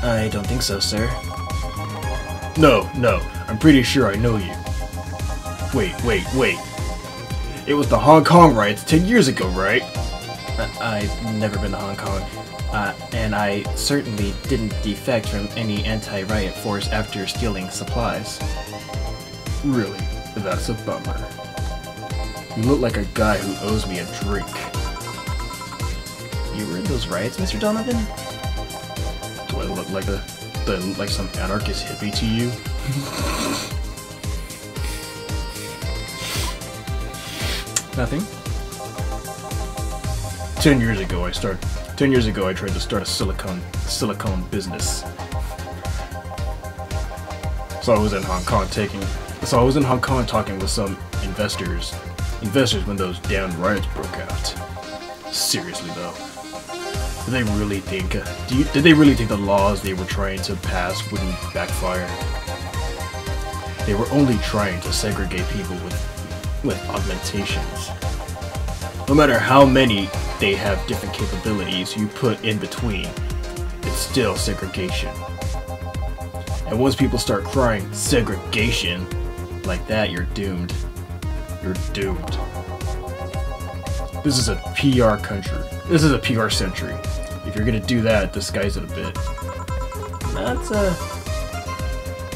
[SPEAKER 1] I don't think so, sir.
[SPEAKER 2] No. I'm pretty sure I know you. Wait. It was the Hong Kong riots 10 years ago, right?
[SPEAKER 1] I've never been to Hong Kong. And I certainly didn't defect from any anti-riot force after stealing supplies.
[SPEAKER 2] Really? That's a bummer. You look like a guy who owes me a drink.
[SPEAKER 1] You were in those riots, Mr. Donovan?
[SPEAKER 2] Do I look like some anarchist hippie to you?
[SPEAKER 1] Nothing.
[SPEAKER 2] 10 years ago I tried to start a silicone business. So I was in Hong Kong talking with some investors when those damn riots broke out. Seriously though. Did they really think the laws they were trying to pass wouldn't backfire? They were only trying to segregate people with augmentations. No matter how many they have different capabilities you put in between, it's still segregation. And once people start crying segregation like that, you're doomed. You're doomed. This is a PR country. This is a PR century. If you're gonna do that, disguise it a bit. That's a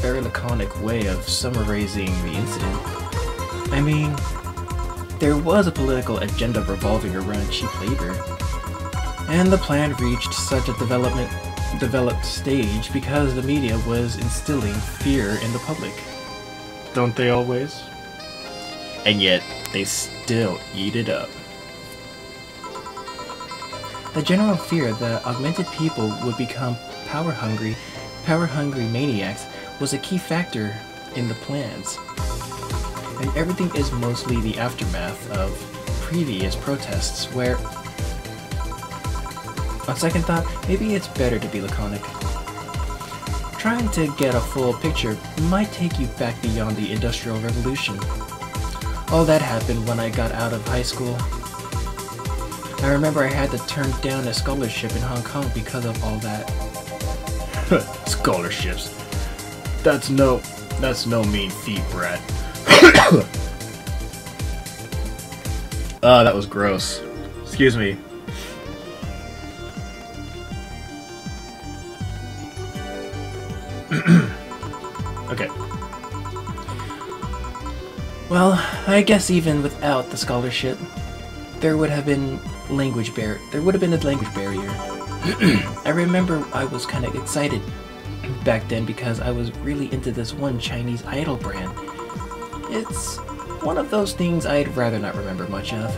[SPEAKER 2] very laconic way of summarizing the incident. I mean, there was a political agenda revolving around cheap labor, and the plan reached such a developed stage because the media was instilling fear in the public. Don't they always? And yet, they still eat it up. The general fear that augmented people would become power-hungry maniacs was a key factor in the plans. And everything is mostly the aftermath of previous protests where, on second thought, maybe it's better to be laconic. Trying to get a full picture might take you back beyond the Industrial Revolution. All that happened when I got out of high school. I remember I had to turn down a scholarship in Hong Kong because of all that. Scholarships. That's no mean feat, Brad. That was gross. Excuse me. Okay. Well, I guess even without the scholarship, there would have been a language barrier. I remember I was kind of excited back then because I was really into this one Chinese idol brand. It's one of those things I'd rather not remember much of.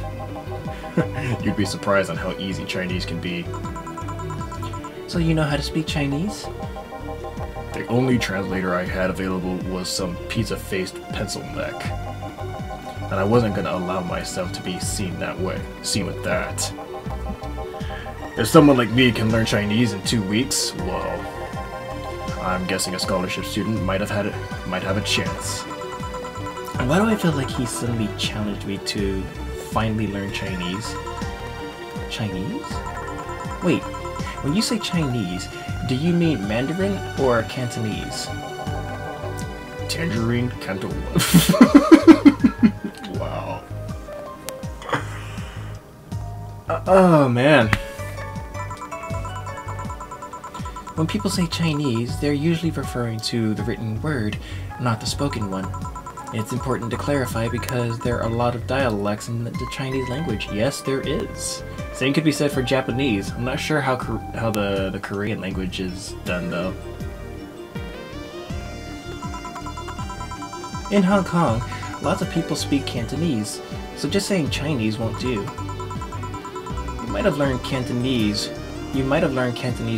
[SPEAKER 2] You'd be surprised on how easy Chinese can be. So you know how to speak Chinese? The only translator I had available was some pizza-faced pencil neck. And I wasn't gonna allow myself to be seen that way. Seen with that. If someone like me can learn Chinese in 2 weeks, well, I'm guessing a scholarship student might have a chance. Why do I feel like he suddenly challenged me to finally learn Chinese? Chinese? Wait, when you say Chinese, do you mean Mandarin or Cantonese? Tangerine Cantonese. Wow. Oh man. When people say Chinese, they're usually referring to the written word, not the spoken one. It's important to clarify because there are a lot of dialects in the Chinese language. Yes, there is. Same could be said for Japanese. I'm not sure how the Korean language is done though. In Hong Kong, lots of people speak Cantonese, so just saying Chinese won't do. You might have learned Cantonese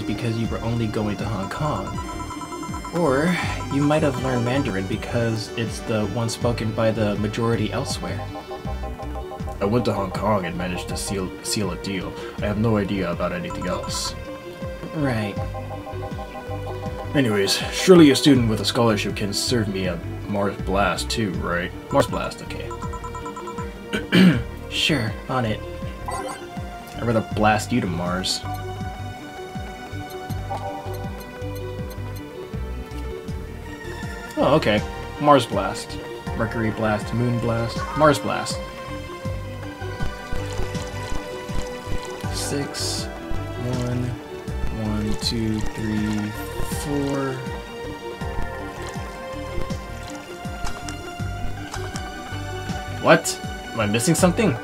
[SPEAKER 2] because you were only going to Hong Kong. Or you might have learned Mandarin because it's the one spoken by the majority elsewhere. I went to Hong Kong and managed to seal a deal. I have no idea about anything else. Right. Anyways, surely a student with a scholarship can serve me a Mars Blast too, right? Mars Blast, okay. Sure, on it. I'd rather blast you to Mars. Oh, okay. Mars Blast. Mercury Blast, Moon Blast, Mars Blast. 6, 1, 1, 2, 3, 4. What? Am I missing something?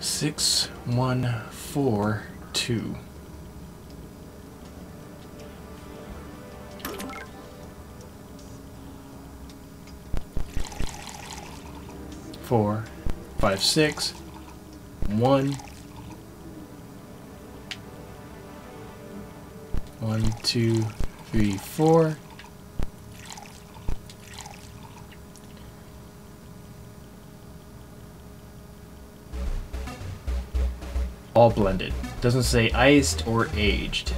[SPEAKER 2] Six, 1, 4, 2. 4, 5, 6, 1, 1, 2, 3, 4. All blended. Doesn't say iced or aged.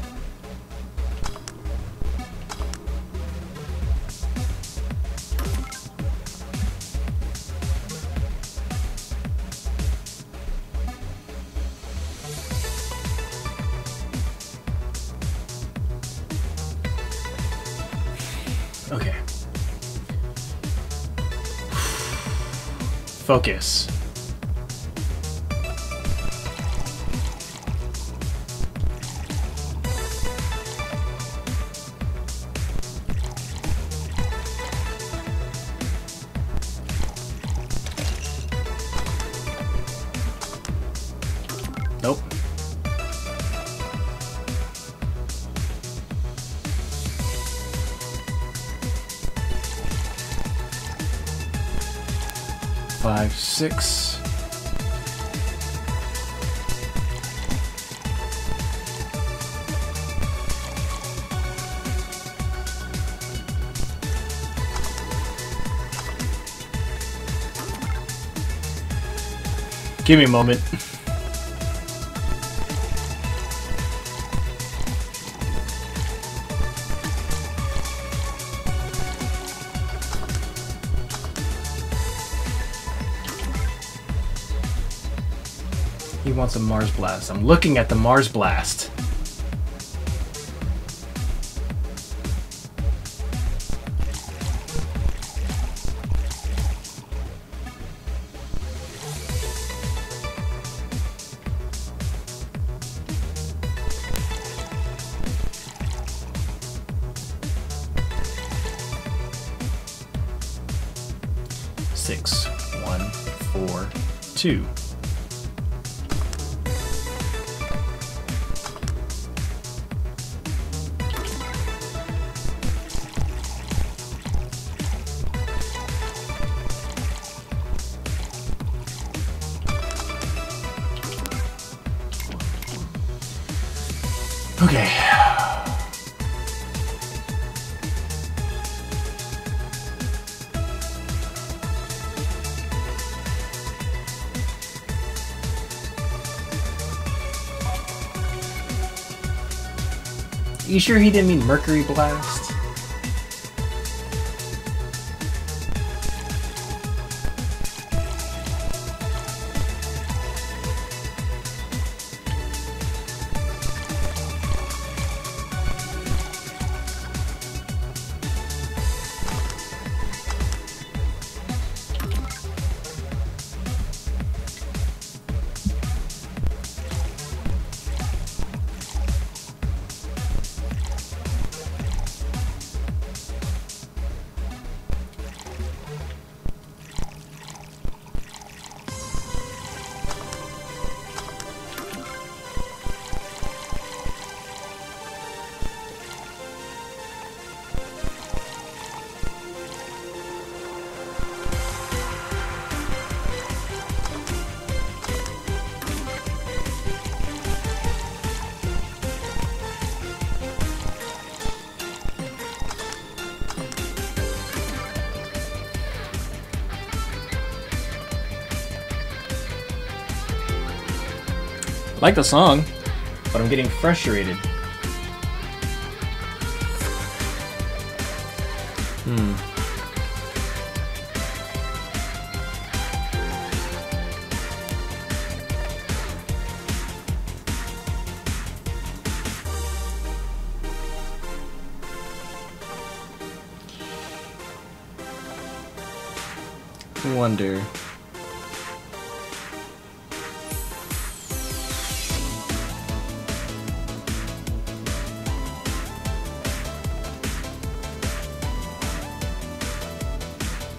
[SPEAKER 2] Okay. Focus. Nope. Five, 6. Give me a moment. He wants a Mars Blast. I'm looking at the Mars Blast. Six, 1, 4, 2. Okay. You sure he didn't mean Mercury Blast? I like the song, but I'm getting frustrated. I wonder.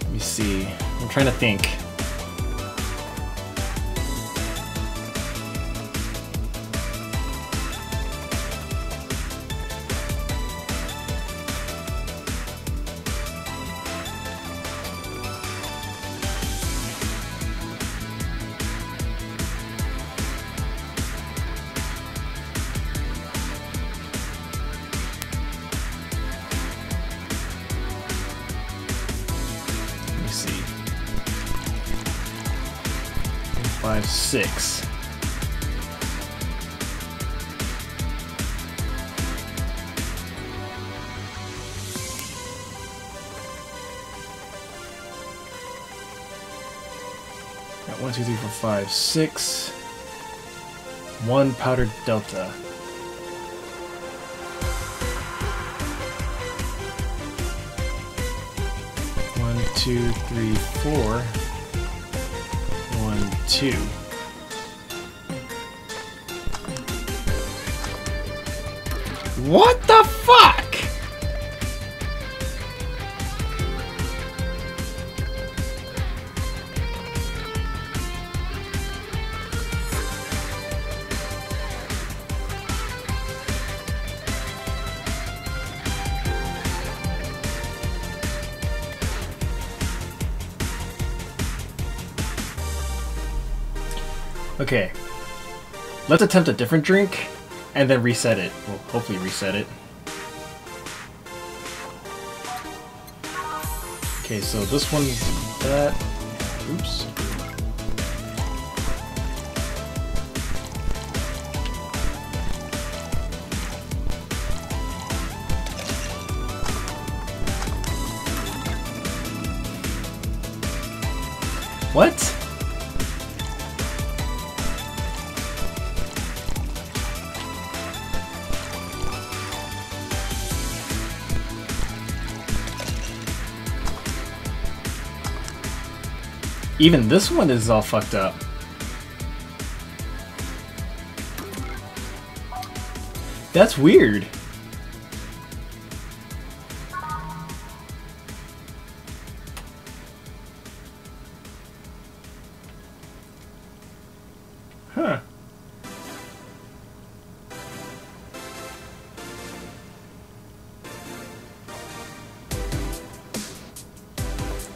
[SPEAKER 2] Let me see. I'm trying to think. 5, 6. Got 1, 2, 3, 4, 5, 6. 1 powdered delta. One, 2, 3, 4. 1, 2. What the fuck? Okay, let's attempt a different drink and then reset it. Well, hopefully reset it. Okay, so this one's that. Oops. What? Even this one is all fucked up. That's weird. Huh.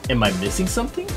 [SPEAKER 2] Am I missing something?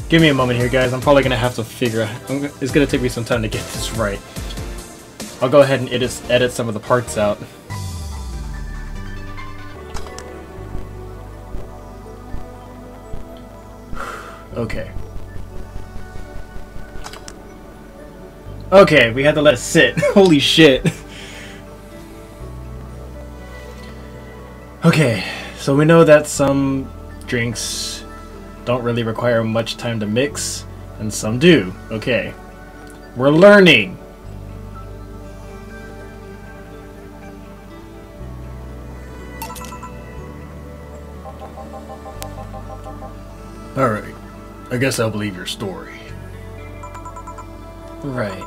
[SPEAKER 2] Give me a moment here, guys. I'm probably gonna have to figure out. It's gonna take me some time to get this right. I'll go ahead and edit some of the parts out. Okay. Okay, we had to let it sit. Holy shit. Okay, so we know that some drinks don't really require much time to mix, and some do. Okay. We're learning! Alright. I guess I'll believe your story. Right.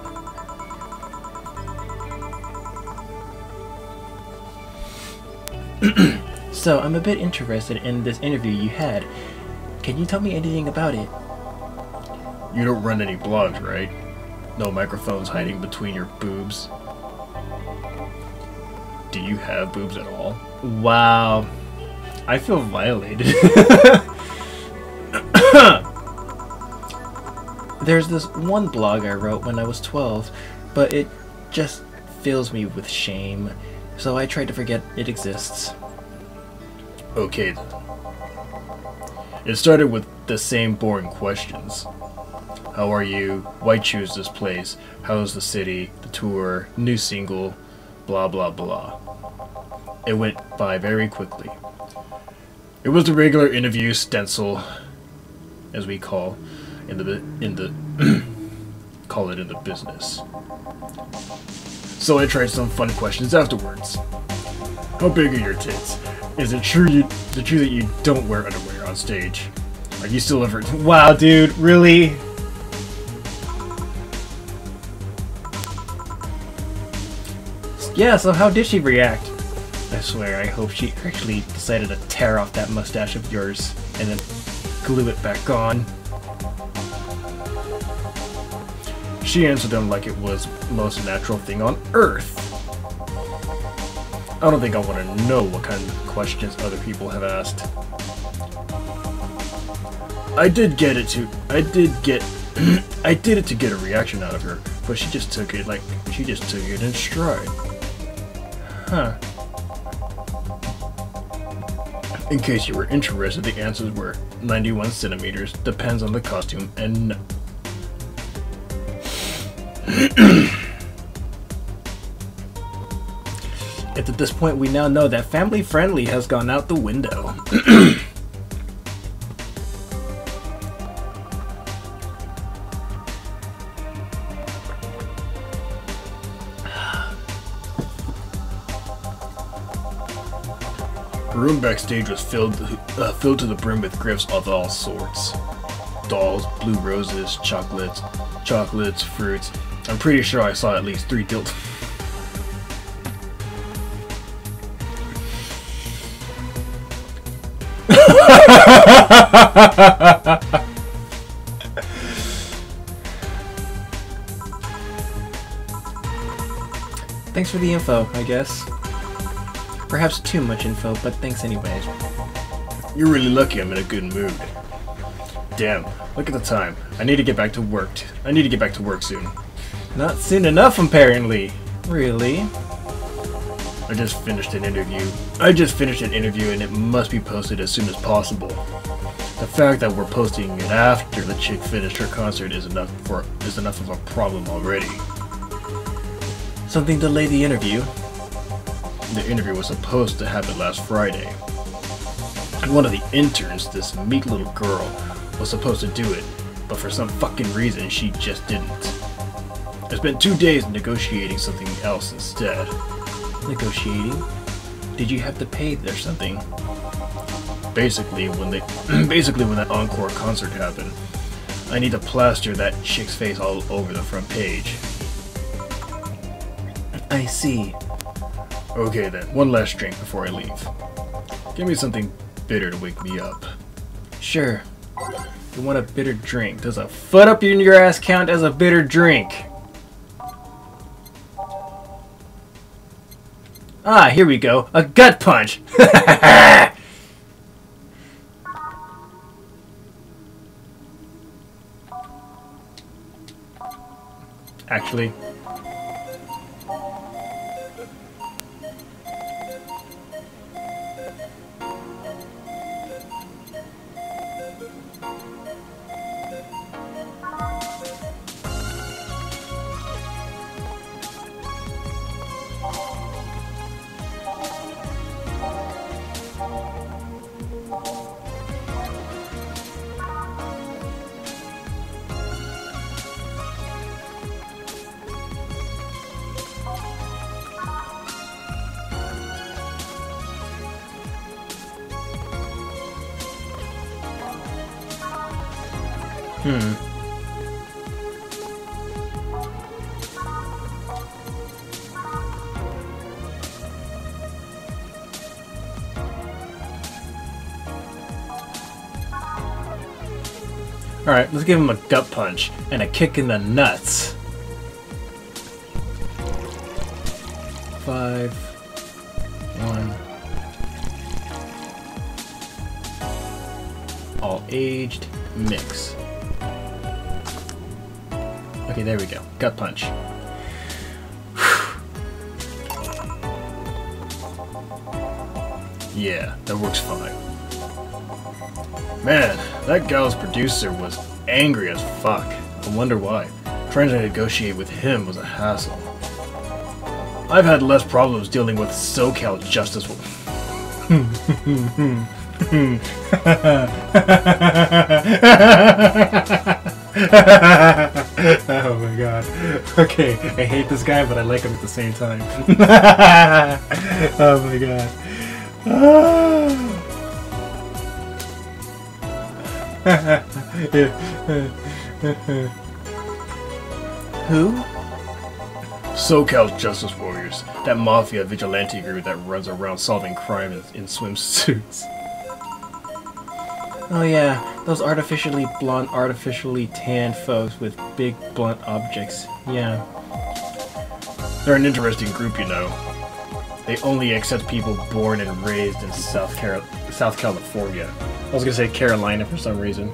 [SPEAKER 2] So, I'm a bit interested in this interview you had. Can you tell me anything about it? You don't run any blogs, right? No microphones hiding between your boobs? Do you have boobs at all? Wow. I feel violated. There's this one blog I wrote when I was 12, but it just fills me with shame, so I try to forget it exists. Okay then. It started with the same boring questions. How are you? Why choose this place? How's the city? The tour? New single? Blah blah blah. It went by very quickly. It was the regular interview stencil, as we call. in the call it in the business. So I tried some fun questions afterwards. How big are your tits? Is it true that you don't wear underwear on stage? Are you still ever? Wow, dude, really? Yeah, so how did she react? I swear, I hope she actually decided to tear off that mustache of yours and then glue it back on. She answered them like it was the most natural thing on Earth. I don't think I want to know what kind of questions other people have asked. I did it to get a reaction out of her, but she just took it in stride. Huh. In case you were interested, the answers were 91 centimeters, depends on the costume, and no. At this point, we now know that family friendly has gone out the window. The room backstage was filled to the brim with gifts of all sorts. Dolls, blue roses, chocolates, fruits. I'm pretty sure I saw at least 3 dildos. Thanks for the info, I guess. Perhaps too much info, but thanks anyways. You're really lucky I'm in a good mood. Damn, look at the time. I need to get back to work soon. Not soon enough, apparently. Really? I just finished an interview and it must be posted as soon as possible. The fact that we're posting it after the chick finished her concert is enough of a problem already. Something delayed the interview. The interview was supposed to happen last Friday. One of the interns, this meek little girl, was supposed to do it, but for some fucking reason she just didn't. I spent 2 days negotiating something else instead. Negotiating? Did you have to pay or something? Basically, when that encore concert happened, I need to plaster that chick's face all over the front page. I see. Okay then, one last drink before I leave. Give me something bitter to wake me up. Sure. You want a bitter drink? Does a foot up in your ass count as a bitter drink? Ah, here we go. A gut punch! Actually... Alright, let's give him a gut punch and a kick in the nuts. 5, 1. All aged, mix. Okay, there we go. Gut punch. Yeah, that works fine. Man, that gal's producer was angry as fuck. I wonder why. Trying to negotiate with him was a hassle. I've had less problems dealing with SoCal justice. Oh my god. Okay, I hate this guy, but I like him at the same time. Oh my god.
[SPEAKER 1] Who?
[SPEAKER 2] SoCal Justice Warriors, that mafia vigilante group that runs around solving crime in swimsuits.
[SPEAKER 1] Oh yeah, those artificially blonde, artificially tanned folks with big blunt objects. Yeah.
[SPEAKER 2] They're an interesting group, you know. They only accept people born and raised in South California. I was gonna say Carolina for some reason.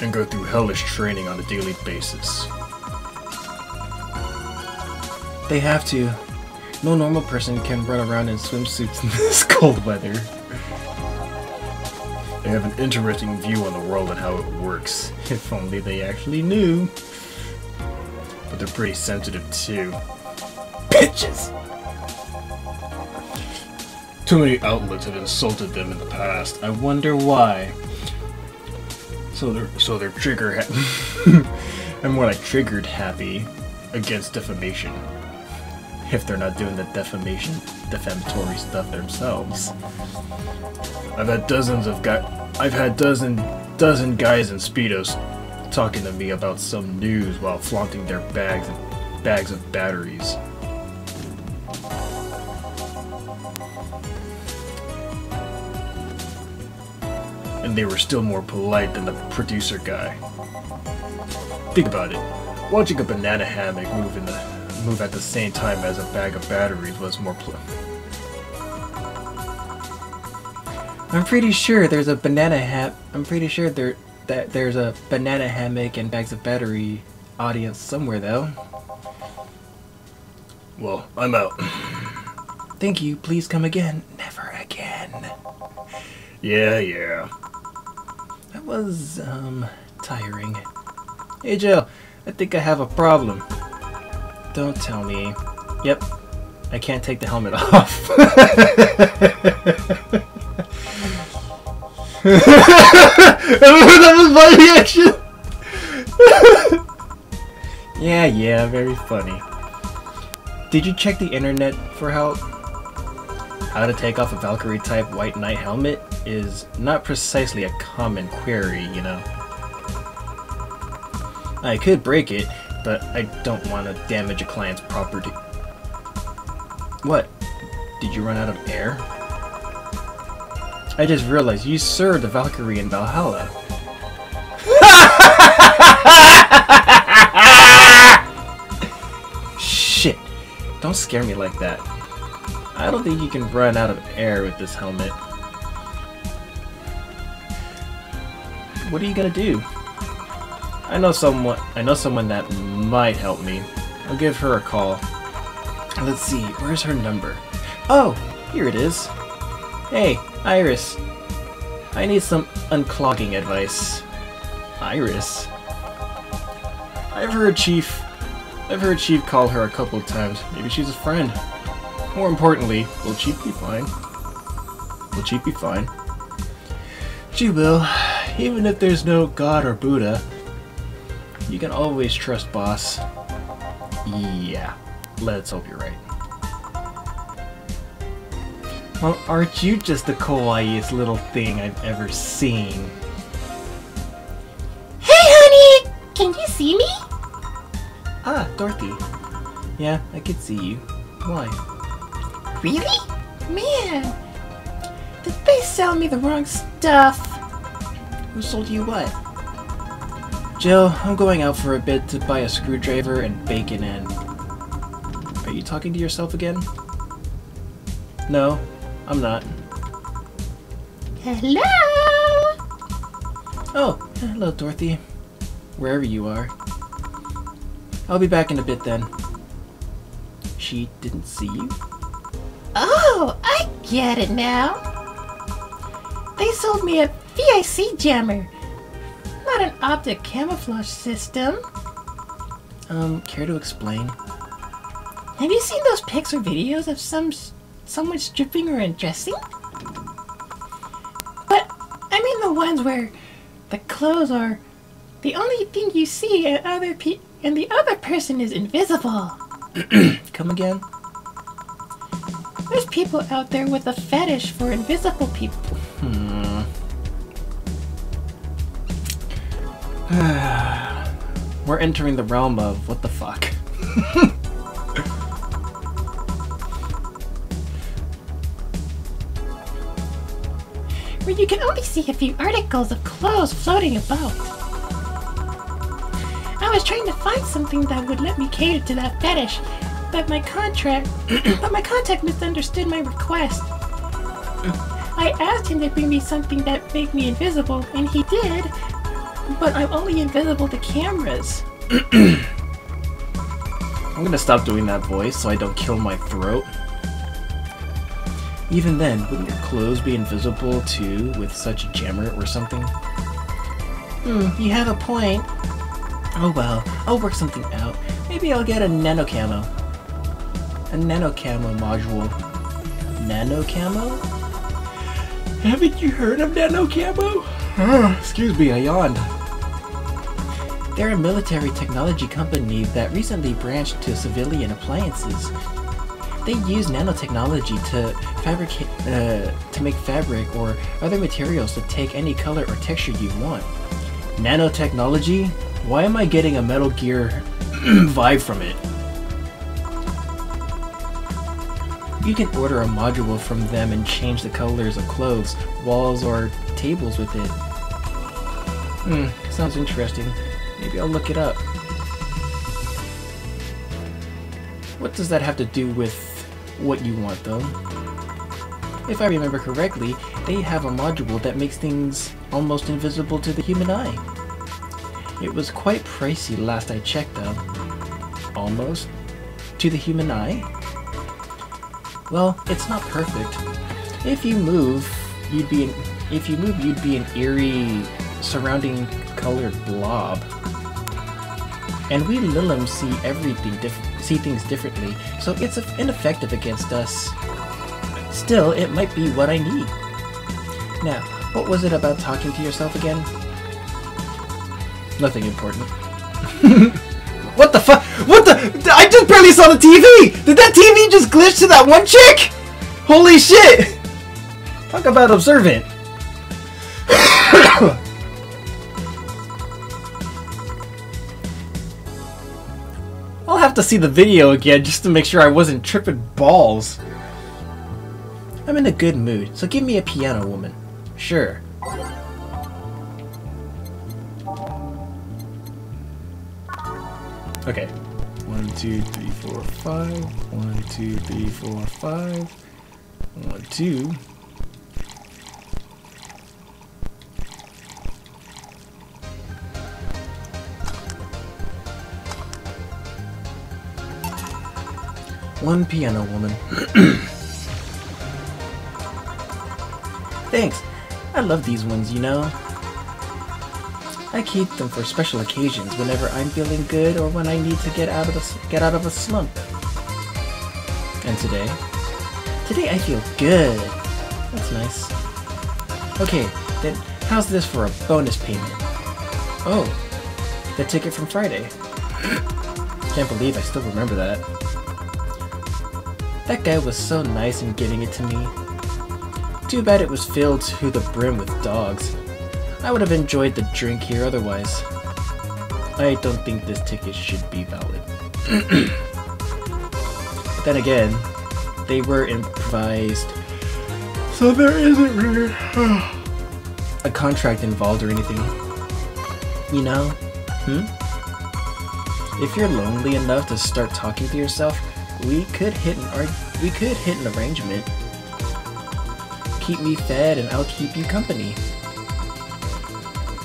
[SPEAKER 2] And go through hellish training on a daily basis.
[SPEAKER 1] They have to. No normal person can run around in swimsuits in this cold weather.
[SPEAKER 2] They have an interesting view on the world and how it works.
[SPEAKER 1] If only they actually knew.
[SPEAKER 2] But they're pretty sensitive too.
[SPEAKER 1] Bitches!
[SPEAKER 2] Too many outlets have insulted them in the past.
[SPEAKER 1] I wonder why.
[SPEAKER 2] So they're trigger
[SPEAKER 1] I'm more like triggered happy against defamation. If they're not doing the defamatory stuff themselves.
[SPEAKER 2] I've had dozen guys in Speedos talking to me about some news while flaunting their bags of batteries. And they were still more polite than the producer guy. Think about it. Watching a banana hammock move at the same time as a bag of batteries was more
[SPEAKER 1] I'm pretty sure there's a banana there's a banana hammock and bags of battery audience somewhere though.
[SPEAKER 2] Well, I'm out.
[SPEAKER 1] Thank you, please come again. Never again.
[SPEAKER 2] Yeah.
[SPEAKER 1] That was, tiring. Hey Joe, I think I have a problem. Don't tell me. Yep, I can't take the helmet off.
[SPEAKER 2] That was my reaction!
[SPEAKER 1] Yeah, very funny. Did you check the internet for help? How to take off a Valkyrie type White Knight helmet is not precisely a common query, you know. I could break it, but I don't want to damage a client's property. What? Did you run out of air? I just realized you served a Valkyrie in Valhalla. Shit. Don't scare me like that. I don't think you can run out of air with this helmet. What are you gonna do? I know someone that might help me. I'll give her a call. Let's see, where's her number? Oh, here it is. Hey, Iris. I need some unclogging advice. Iris? I've heard Chief call her a couple of times. Maybe she's a friend. More importantly, will Chief be fine? Will Chief be fine? She will, even if there's no God or Buddha. You can always trust Boss. Yeah, let's hope you're right. Well, aren't you just the kawaiiest little thing I've ever seen?
[SPEAKER 3] Hey, honey! Can you see me?
[SPEAKER 1] Ah, Dorothy. Yeah, I could see you. Why?
[SPEAKER 3] Really? Man! Did they sell me the wrong stuff?
[SPEAKER 1] Who sold you what? Jill, I'm going out for a bit to buy a screwdriver and bacon and... Are you talking to yourself again? No, I'm not.
[SPEAKER 3] Hello?
[SPEAKER 1] Oh, hello Dorothy. Wherever you are. I'll be back in a bit then. She didn't see you?
[SPEAKER 3] Oh, I get it now. They sold me a VIC jammer. Not an optic camouflage system.
[SPEAKER 1] Care to explain?
[SPEAKER 3] Have you seen those pics or videos of some someone stripping or undressing? But I mean the ones where the clothes are the only thing you see and the other person is invisible.
[SPEAKER 1] Come again?
[SPEAKER 3] There's people out there with a fetish for invisible people.
[SPEAKER 1] We're entering the realm of what the fuck.
[SPEAKER 3] Where you can only see a few articles of clothes floating about. I was trying to find something that would let me cater to that fetish, but my contact misunderstood my request. I asked him to bring me something that made me invisible, and he did, but I'm only invisible to cameras.
[SPEAKER 1] I'm gonna stop doing that voice so I don't kill my throat. Even then, wouldn't your clothes be invisible too with such a jammer or something?
[SPEAKER 3] You have a point.
[SPEAKER 1] Oh well, I'll work something out. Maybe I'll get a nano camo. A nano camo module. Nano camo? Haven't you heard of nano camo? Excuse me, I yawned. They're a military technology company that recently branched to civilian appliances. They use nanotechnology to make fabric or other materials to take any color or texture you want. Nanotechnology? Why am I getting a Metal Gear vibe from it? You can order a module from them and change the colors of clothes, walls, or tables with it. Sounds interesting. Maybe I'll look it up. What does that have to do with what you want, though? If I remember correctly, they have a module that makes things almost invisible to the human eye. It was quite pricey last I checked, though. Almost to the human eye? Well, it's not perfect. If you move, you'd be an eerie, surrounding colored blob. And we Lilims see things differently, so it's ineffective against us. Still, it might be what I need. Now, what was it about talking to yourself again? Nothing important. What the fuck? What the? I just barely saw the TV! Did that TV just glitch to that one chick? Holy shit! Talk about observant. I'll have to see the video again just to make sure I wasn't tripping balls. I'm in a good mood, so give me a piano woman. Sure. Okay. 1, 2, 3, 4, 5. 1, 2, 3, 4, 5. 1, 2. One piano woman. Thanks. I love these ones, you know. I keep them for special occasions whenever I'm feeling good or when I need to get out of a slump. And today? Today I feel good. That's nice. Okay, then how's this for a bonus payment? Oh, the ticket from Friday. Can't believe I still remember that. That guy was so nice in giving it to me. Too bad it was filled to the brim with dogs. I would have enjoyed the drink here otherwise. I don't think this ticket should be valid. But then again, they were improvised, so there isn't really a contract involved or anything. You know? If you're lonely enough to start talking to yourself, we could hit an arrangement. Keep me fed and I'll keep you company.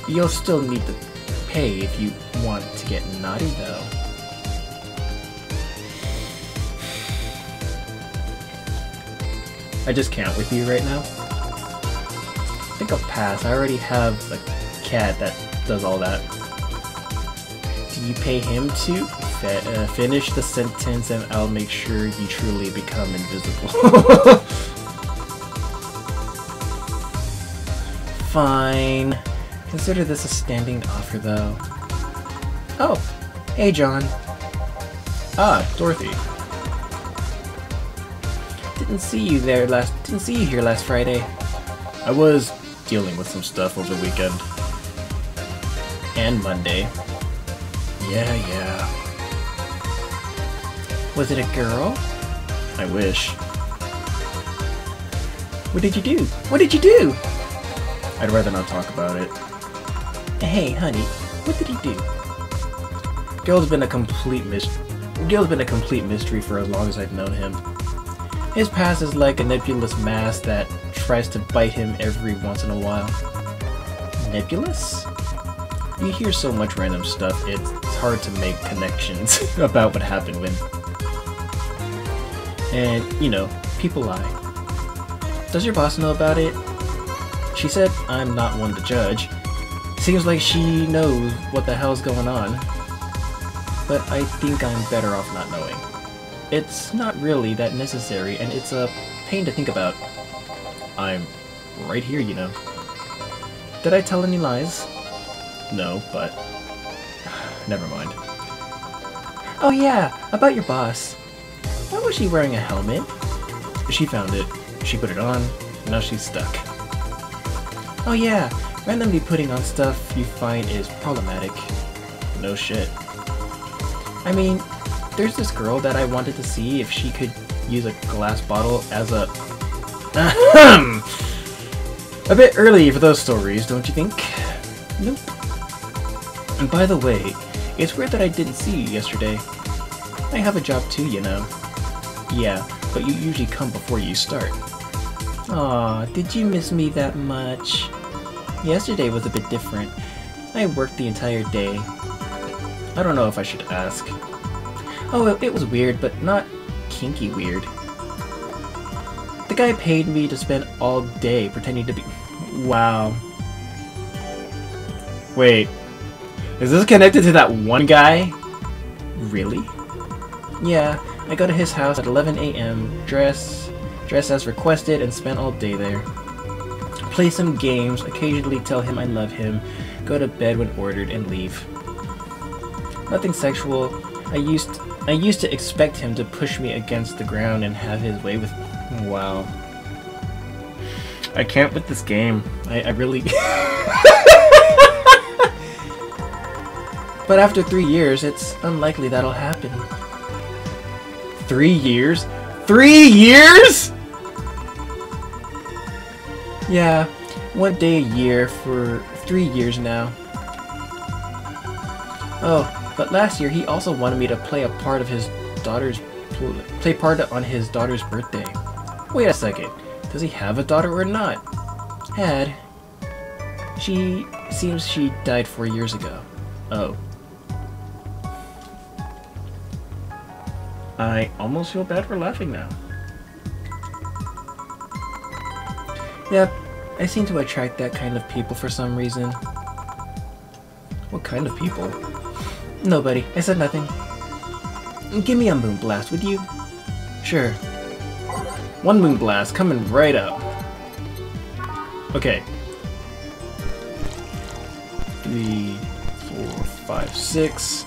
[SPEAKER 1] You'll still need to pay if you want to get naughty, though. I just can't with you right now. I think I'll pass. I already have a cat that does all that. Do you pay him too?
[SPEAKER 2] finish the sentence and I'll make sure you truly become invisible. Fine. Consider this a standing offer, though. Oh, hey, John. Ah, Dorothy. Didn't see you here last Friday. I was dealing with some stuff over the weekend. And Monday. Yeah. Was it a girl? I wish. What did you do? I'd rather not talk about it. Hey, honey, what did he do? Gil's been a complete mystery for as long as I've known him. His past is like a nebulous mass that tries to bite him every once in a while. Nebulous? You hear so much random stuff, it's hard to make connections about what happened when... And, you know, people lie. Does your boss know about it? She said I'm not one to judge. Seems like she knows what the hell's going on. But I think I'm better off not knowing. It's not really that necessary, and it's a pain to think about. I'm right here, you know. Did I tell any lies? No, but... never mind. Oh yeah, about your boss. Why was she wearing a helmet? She found it. She put it on. Now she's stuck. Oh yeah, randomly putting on stuff you find is problematic. No shit. I mean, there's this girl that I wanted to see if she could use a glass bottle as a... Ahem! A bit early for those stories, don't you think? Nope. And by the way, it's weird that I didn't see you yesterday. I have a job too, you know. Yeah, but you usually come before you start. Aw, did you miss me that much? Yesterday was a bit different. I worked the entire day. I don't know if I should ask. Oh, it was weird, but not kinky weird. The guy paid me to spend all day pretending to be... Wow. Wait. Is this connected to that one guy? Really? Yeah, I go to his house at 11 a.m., dress as requested, and spent all day there. Play some games, occasionally tell him I love him, go to bed when ordered, and leave. Nothing sexual. I used to expect him to push me against the ground and have his way with... Wow. I can't with this game. I really... But after 3 years, it's unlikely that'll happen. 3 years? 3 years?! Yeah, 1 day a year for 3 years now. Oh, but last year he also wanted me to play part on his daughter's birthday. Wait a second, does he have a daughter or not? Had. She died 4 years ago. Oh. I almost feel bad for laughing now. Yep, I seem to attract that kind of people for some reason. What kind of people? Nobody. I said nothing. Give me a moon blast, would you? Sure. 1 moon blast coming right up. Okay. 3, 4, 5, 6.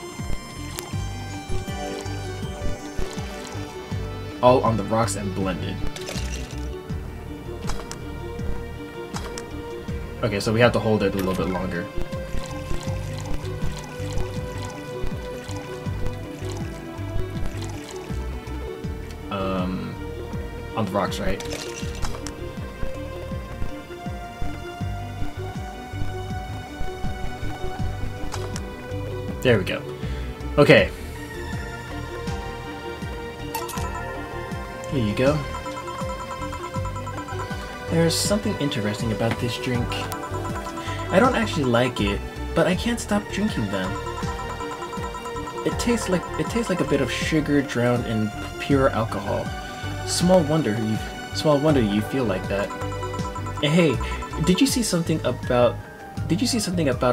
[SPEAKER 2] All on the rocks and blended. Okay, so we have to hold it a little bit longer. On the rocks, right? There we go. Okay. Here you go. There's something interesting about this drink. I don't actually like it, but I can't stop drinking them. It tastes like a bit of sugar drowned in pure alcohol. Small wonder you feel like that. Hey, did you see something about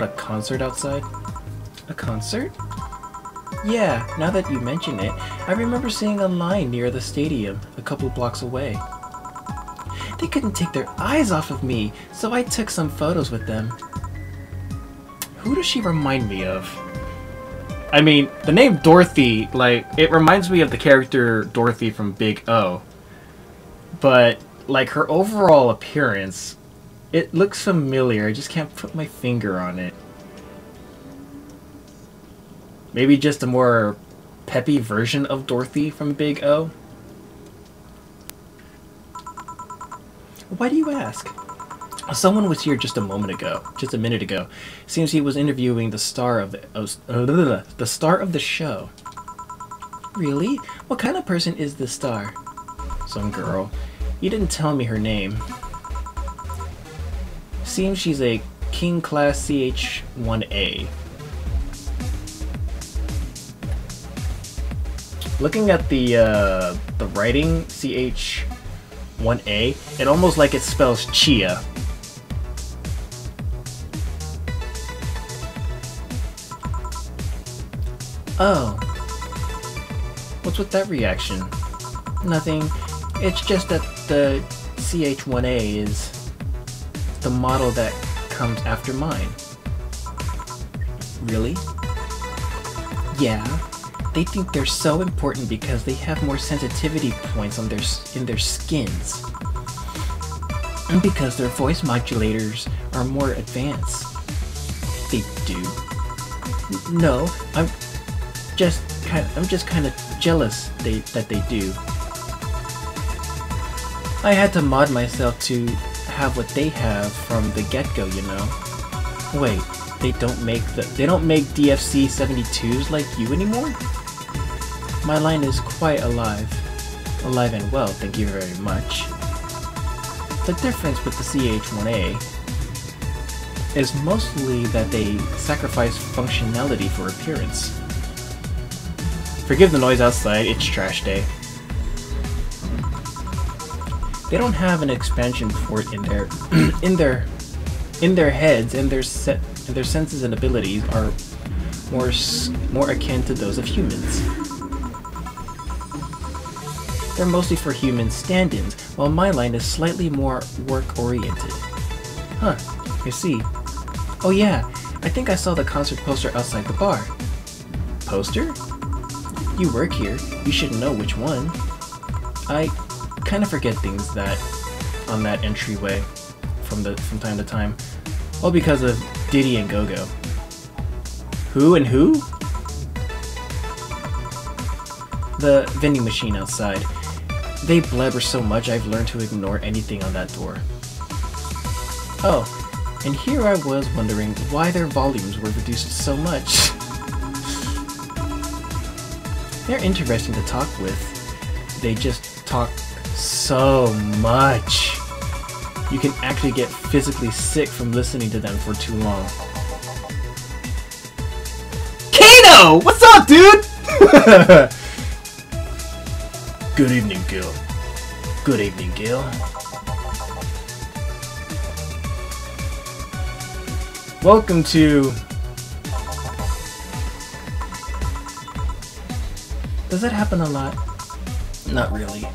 [SPEAKER 2] a concert outside? A concert? Yeah, now that you mention it, I remember seeing a line near the stadium, a couple blocks away. They couldn't take their eyes off of me, so I took some photos with them. Who does she remind me of? I mean, the name Dorothy, like, it reminds me of the character Dorothy from Big O. But, like, her overall appearance, it looks familiar. I just can't put my finger on it. Maybe just a more peppy version of Dorothy from Big O? Why do you ask? Someone was here just a minute ago. Seems he was interviewing the star of the show. Really? What kind of person is the star? Some girl. You didn't tell me her name. Seems she's a King Class CH-1A. Looking at the writing, CH-1A, it almost like it spells Chia. Oh. What's with that reaction? Nothing. It's just that the CH-1A is the model that comes after mine. Really? Yeah. They think they're so important because they have more sensitivity points on in their skins. And because their voice modulators are more advanced. They do. No, I'm just kind of jealous that they do. I had to mod myself to have what they have from the get-go, you know. Wait, they don't make DFC 72s like you anymore? My line is quite alive and well, thank you very much. The difference with the CH-1A is mostly that they sacrifice functionality for appearance. Forgive the noise outside, it's trash day. They don't have an expansion port in their heads, and their senses and abilities are more akin to those of humans. They're mostly for human stand-ins, while my line is slightly more work-oriented. Huh, I see. Oh yeah, I think I saw the concert poster outside the bar. Poster? You work here, you should know which one. I kind of forget things on that entryway from time to time. All because of Diddy and Go-Go. Who and who? The vending machine outside. They blabber so much I've learned to ignore anything on that door. Oh, and here I was wondering why their volumes were reduced so much. They're interesting to talk with. They just talk so much. You can actually get physically sick from listening to them for too long. Kano! What's up, dude? Good evening, Gil. Good evening, Gil. Welcome to... Does that happen a lot? Not really.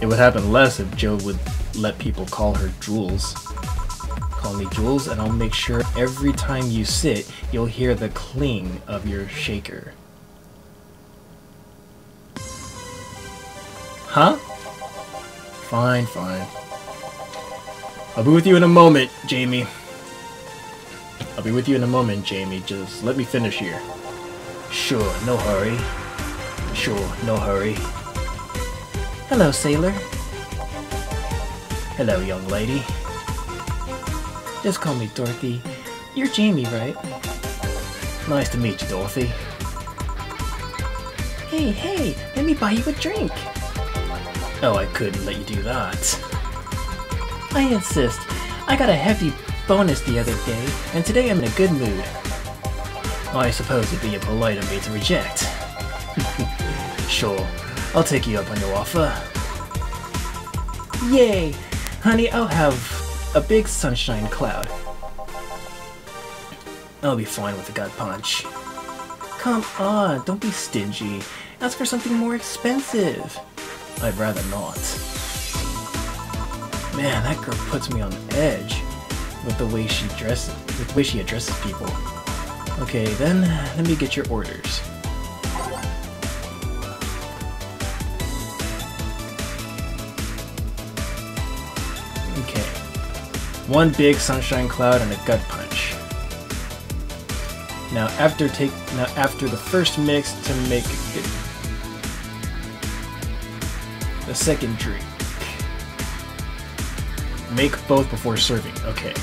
[SPEAKER 2] It would happen less if Joe would let people call her Jules. Call me Jules, and I'll make sure every time you sit, you'll hear the cling of your shaker. Huh? Fine, fine. I'll be with you in a moment, Jamie. I'll be with you in a moment, Jamie. Just let me finish here. Sure, no hurry. Sure, no hurry. Hello, sailor. Hello, young lady. Just call me Dorothy. You're Jamie, right? Nice to meet you, Dorothy. Hey, let me buy you a drink. Oh, I couldn't let you do that. I insist. I got a hefty bonus the other day, and today I'm in a good mood. I suppose it'd be impolite of me to reject. Sure, I'll take you up on your offer. Yay! Honey, I'll have a big sunshine cloud. I'll be fine with a gut punch. Come on, don't be stingy. Ask for something more expensive. I'd rather not. Man, that girl puts me on edge with the way she addresses people. Okay, then let me get your orders. Okay. One big sunshine cloud and a gut punch. Now after the first mix to make the second drink. Make both before serving. Okay.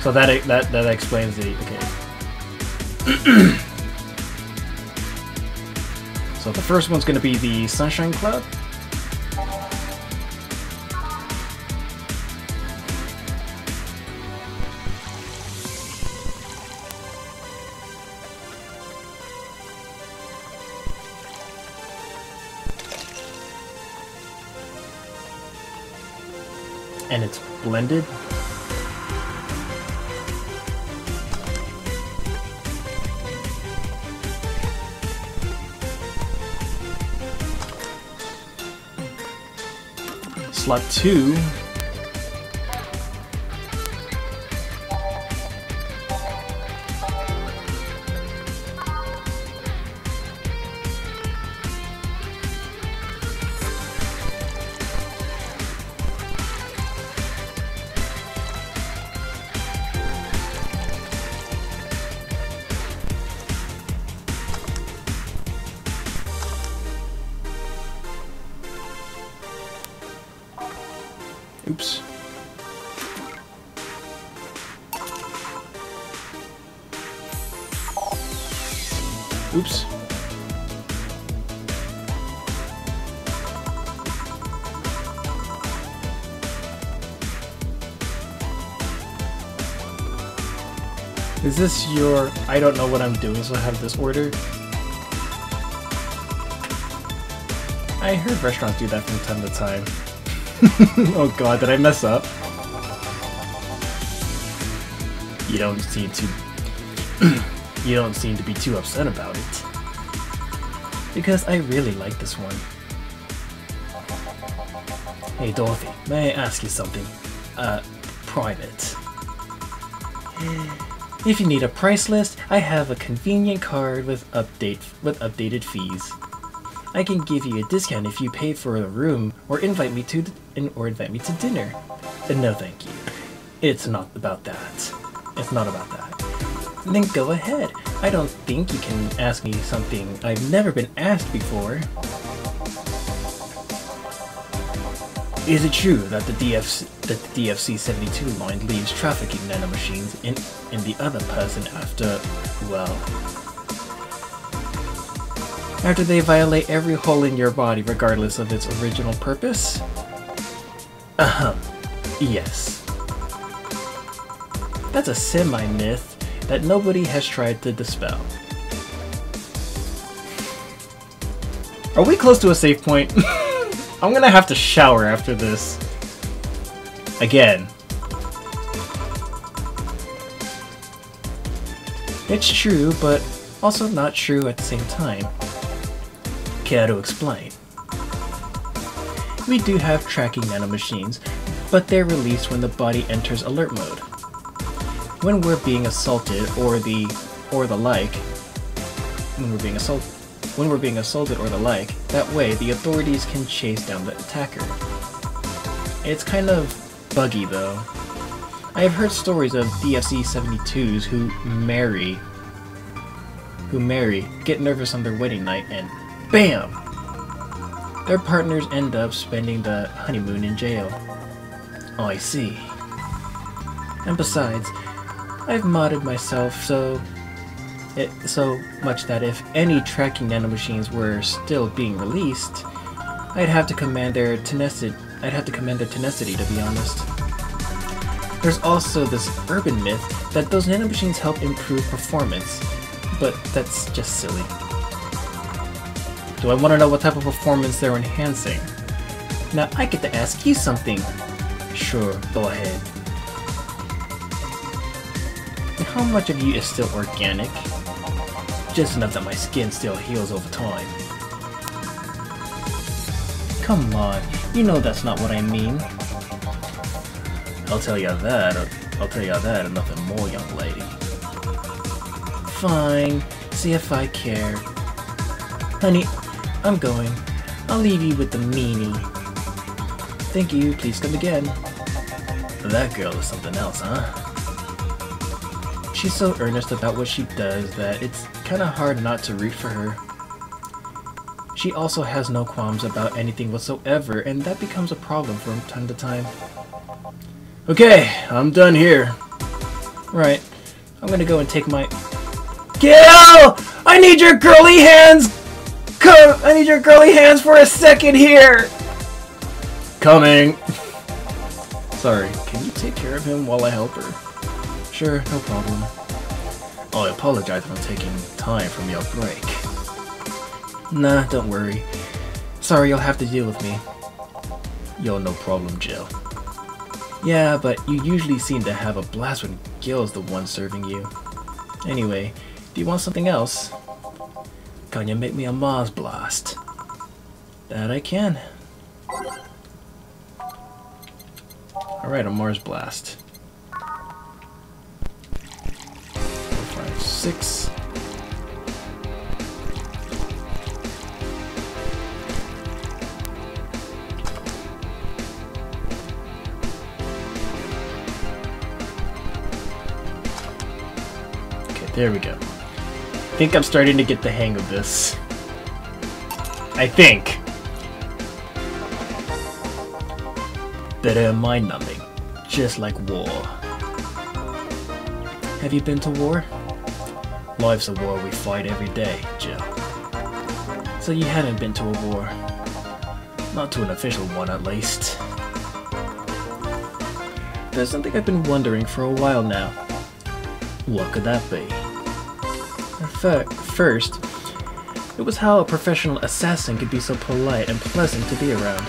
[SPEAKER 2] So that explains the okay. So the first one's gonna be the sunshine cloud. And it's blended. Slot 2. Oops. Oops. Is this your I don't know what I'm doing, so I have this order? I heard restaurants do that from time to time. Oh god, did I mess up? You don't seem to be too upset about it. Because I really like this one. Hey Dorothy, may I ask you something? Private. If you need a price list, I have a convenient card with updated fees. I can give you a discount if you pay for a room or invite me to dinner. No, thank you. It's not about that. It's not about that. Then go ahead. I don't think you can ask me something I've never been asked before. Is it true that the DFC-72 line leaves trafficking nanomachines in the other person after they violate every hole in your body regardless of its original purpose? Yes. That's a semi-myth that nobody has tried to dispel. Are we close to a save point? I'm gonna have to shower after this. Again. It's true, but also not true at the same time. Care to explain? We do have tracking nanomachines, but they're released when the body enters alert mode. When we're being assaulted or the like, that way the authorities can chase down the attacker. It's kind of buggy though. I have heard stories of DFC-72s who marry, get nervous on their wedding night, and BAM! Their partners end up spending the honeymoon in jail. Oh, I see. And besides, I've modded myself so much that if any tracking nanomachines were still being released, I'd have to command their tenacity, to be honest. There's also this urban myth that those nanomachines help improve performance, but that's just silly. Do I want to know what type of performance they're enhancing? Now I get to ask you something. Sure, go ahead. How much of you is still organic? Just enough that my skin still heals over time. Come on, you know that's not what I mean. I'll tell you that and nothing more, young lady. Fine, see if I care. Honey, I'm going. I'll leave you with the meanie. Thank you, please come again. That girl is something else, huh? She's so earnest about what she does that it's kinda hard not to root for her. She also has no qualms about anything whatsoever, and that becomes a problem from time to time. Okay, I'm done here. Right, I'm gonna go and take my... Gil! I need your girly hands! I need your girly hands for a second here! Coming! Sorry, can you take care of him while I help her? Sure, no problem. Oh, I apologize for taking time from your break. Nah, don't worry. Sorry, you'll have to deal with me. Yo, no problem, Jill. Yeah, but you usually seem to have a blast when Gil's the one serving you. Anyway, do you want something else? Can you make me a Mars blast? That I can. Alright, a Mars blast. 4, 5, 6. Okay, there we go. I think I'm starting to get the hang of this. I think. Bitter and mind-numbing, just like war. Have you been to war? Life's a war we fight every day, Jill. So you haven't been to a war. Not to an official one, at least. There's something I've been wondering for a while now. What could that be? First, it was how a professional assassin could be so polite and pleasant to be around.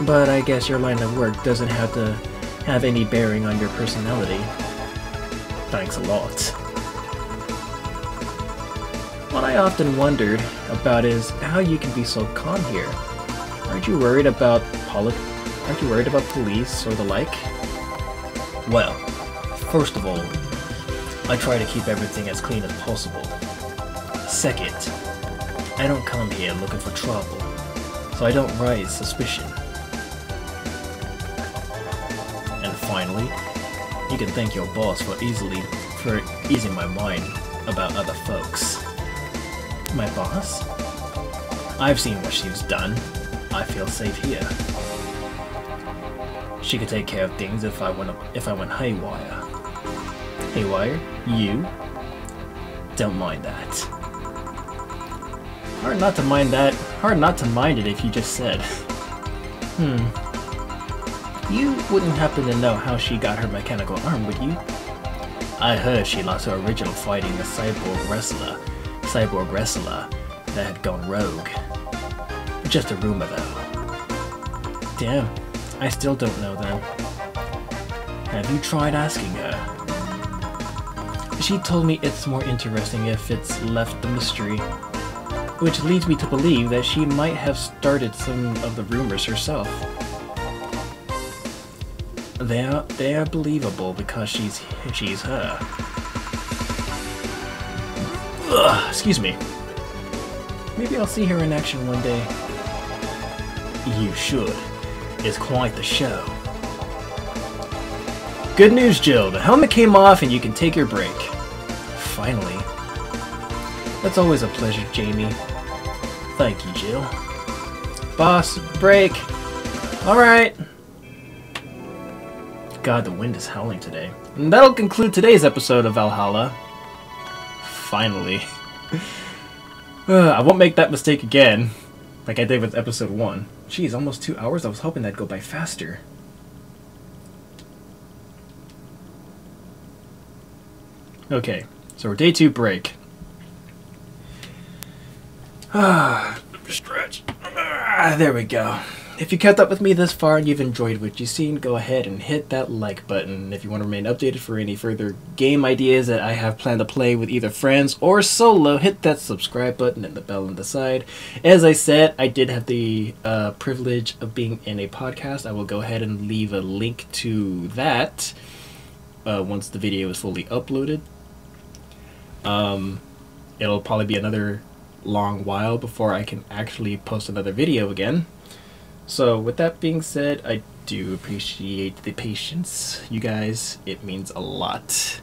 [SPEAKER 2] But I guess your line of work doesn't have to have any bearing on your personality. Thanks a lot. What I often wondered about is how you can be so calm here. Aren't you worried about police or the like? Well, first of all, I try to keep everything as clean as possible. Second, I don't come here looking for trouble, so I don't raise suspicion. And finally, you can thank your boss for easing my mind about other folks. My boss? I've seen what she's done. I feel safe here. She could take care of things if I went haywire. Haywire? You? Don't mind that. Hard not to mind that. Hard not to mind it if you just said. You wouldn't happen to know how she got her mechanical arm, would you? I heard she lost her original fighting the cyborg wrestler that had gone rogue. Just a rumor though. Damn, I still don't know then. Have you tried asking her? She told me it's more interesting if it's left a mystery, which leads me to believe that she might have started some of the rumors herself. They are believable because she's her. Ugh, excuse me. Maybe I'll see her in action one day. You should. It's quite the show. Good news, Jill. The helmet came off and you can take your break. Finally. That's always a pleasure, Jamie. Thank you, Jill. Boss, break. Alright. God, the wind is howling today. And that'll conclude today's episode of Valhalla. Finally. I won't make that mistake again, like I did with episode 1. Jeez, almost 2 hours? I was hoping that'd go by faster. Okay, so we're day 2 break. Stretch. There we go.
[SPEAKER 1] If you kept up with me this far and you've enjoyed what you've seen, go ahead and hit that like button. If you want to remain updated for any further game ideas that I have planned to play with either friends or solo, hit that subscribe button and the bell on the side. As I said, I did have the privilege of being in a podcast. I will go ahead and leave a link to that once the video is fully uploaded. It'll probably be another long while before I can actually post another video again. So with that being said, I do appreciate the patience, you guys. It means a lot.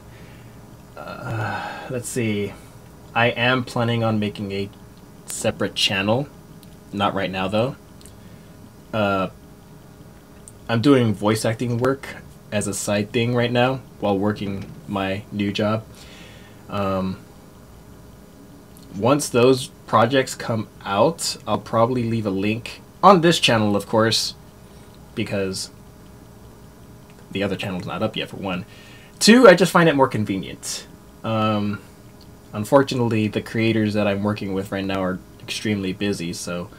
[SPEAKER 1] Let's see. I am planning on making a separate channel. Not right now though. I'm doing voice acting work as a side thing right now while working my new job. Once those projects come out, I'll probably leave a link on this channel, of course, because the other channel's not up yet, for one. Two, I just find it more convenient. Unfortunately, the creators that I'm working with right now are extremely busy, so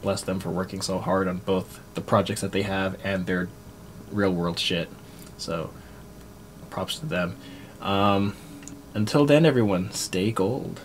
[SPEAKER 1] bless them for working so hard on both the projects that they have and their real-world shit. So, props to them. Until then, everyone, stay gold.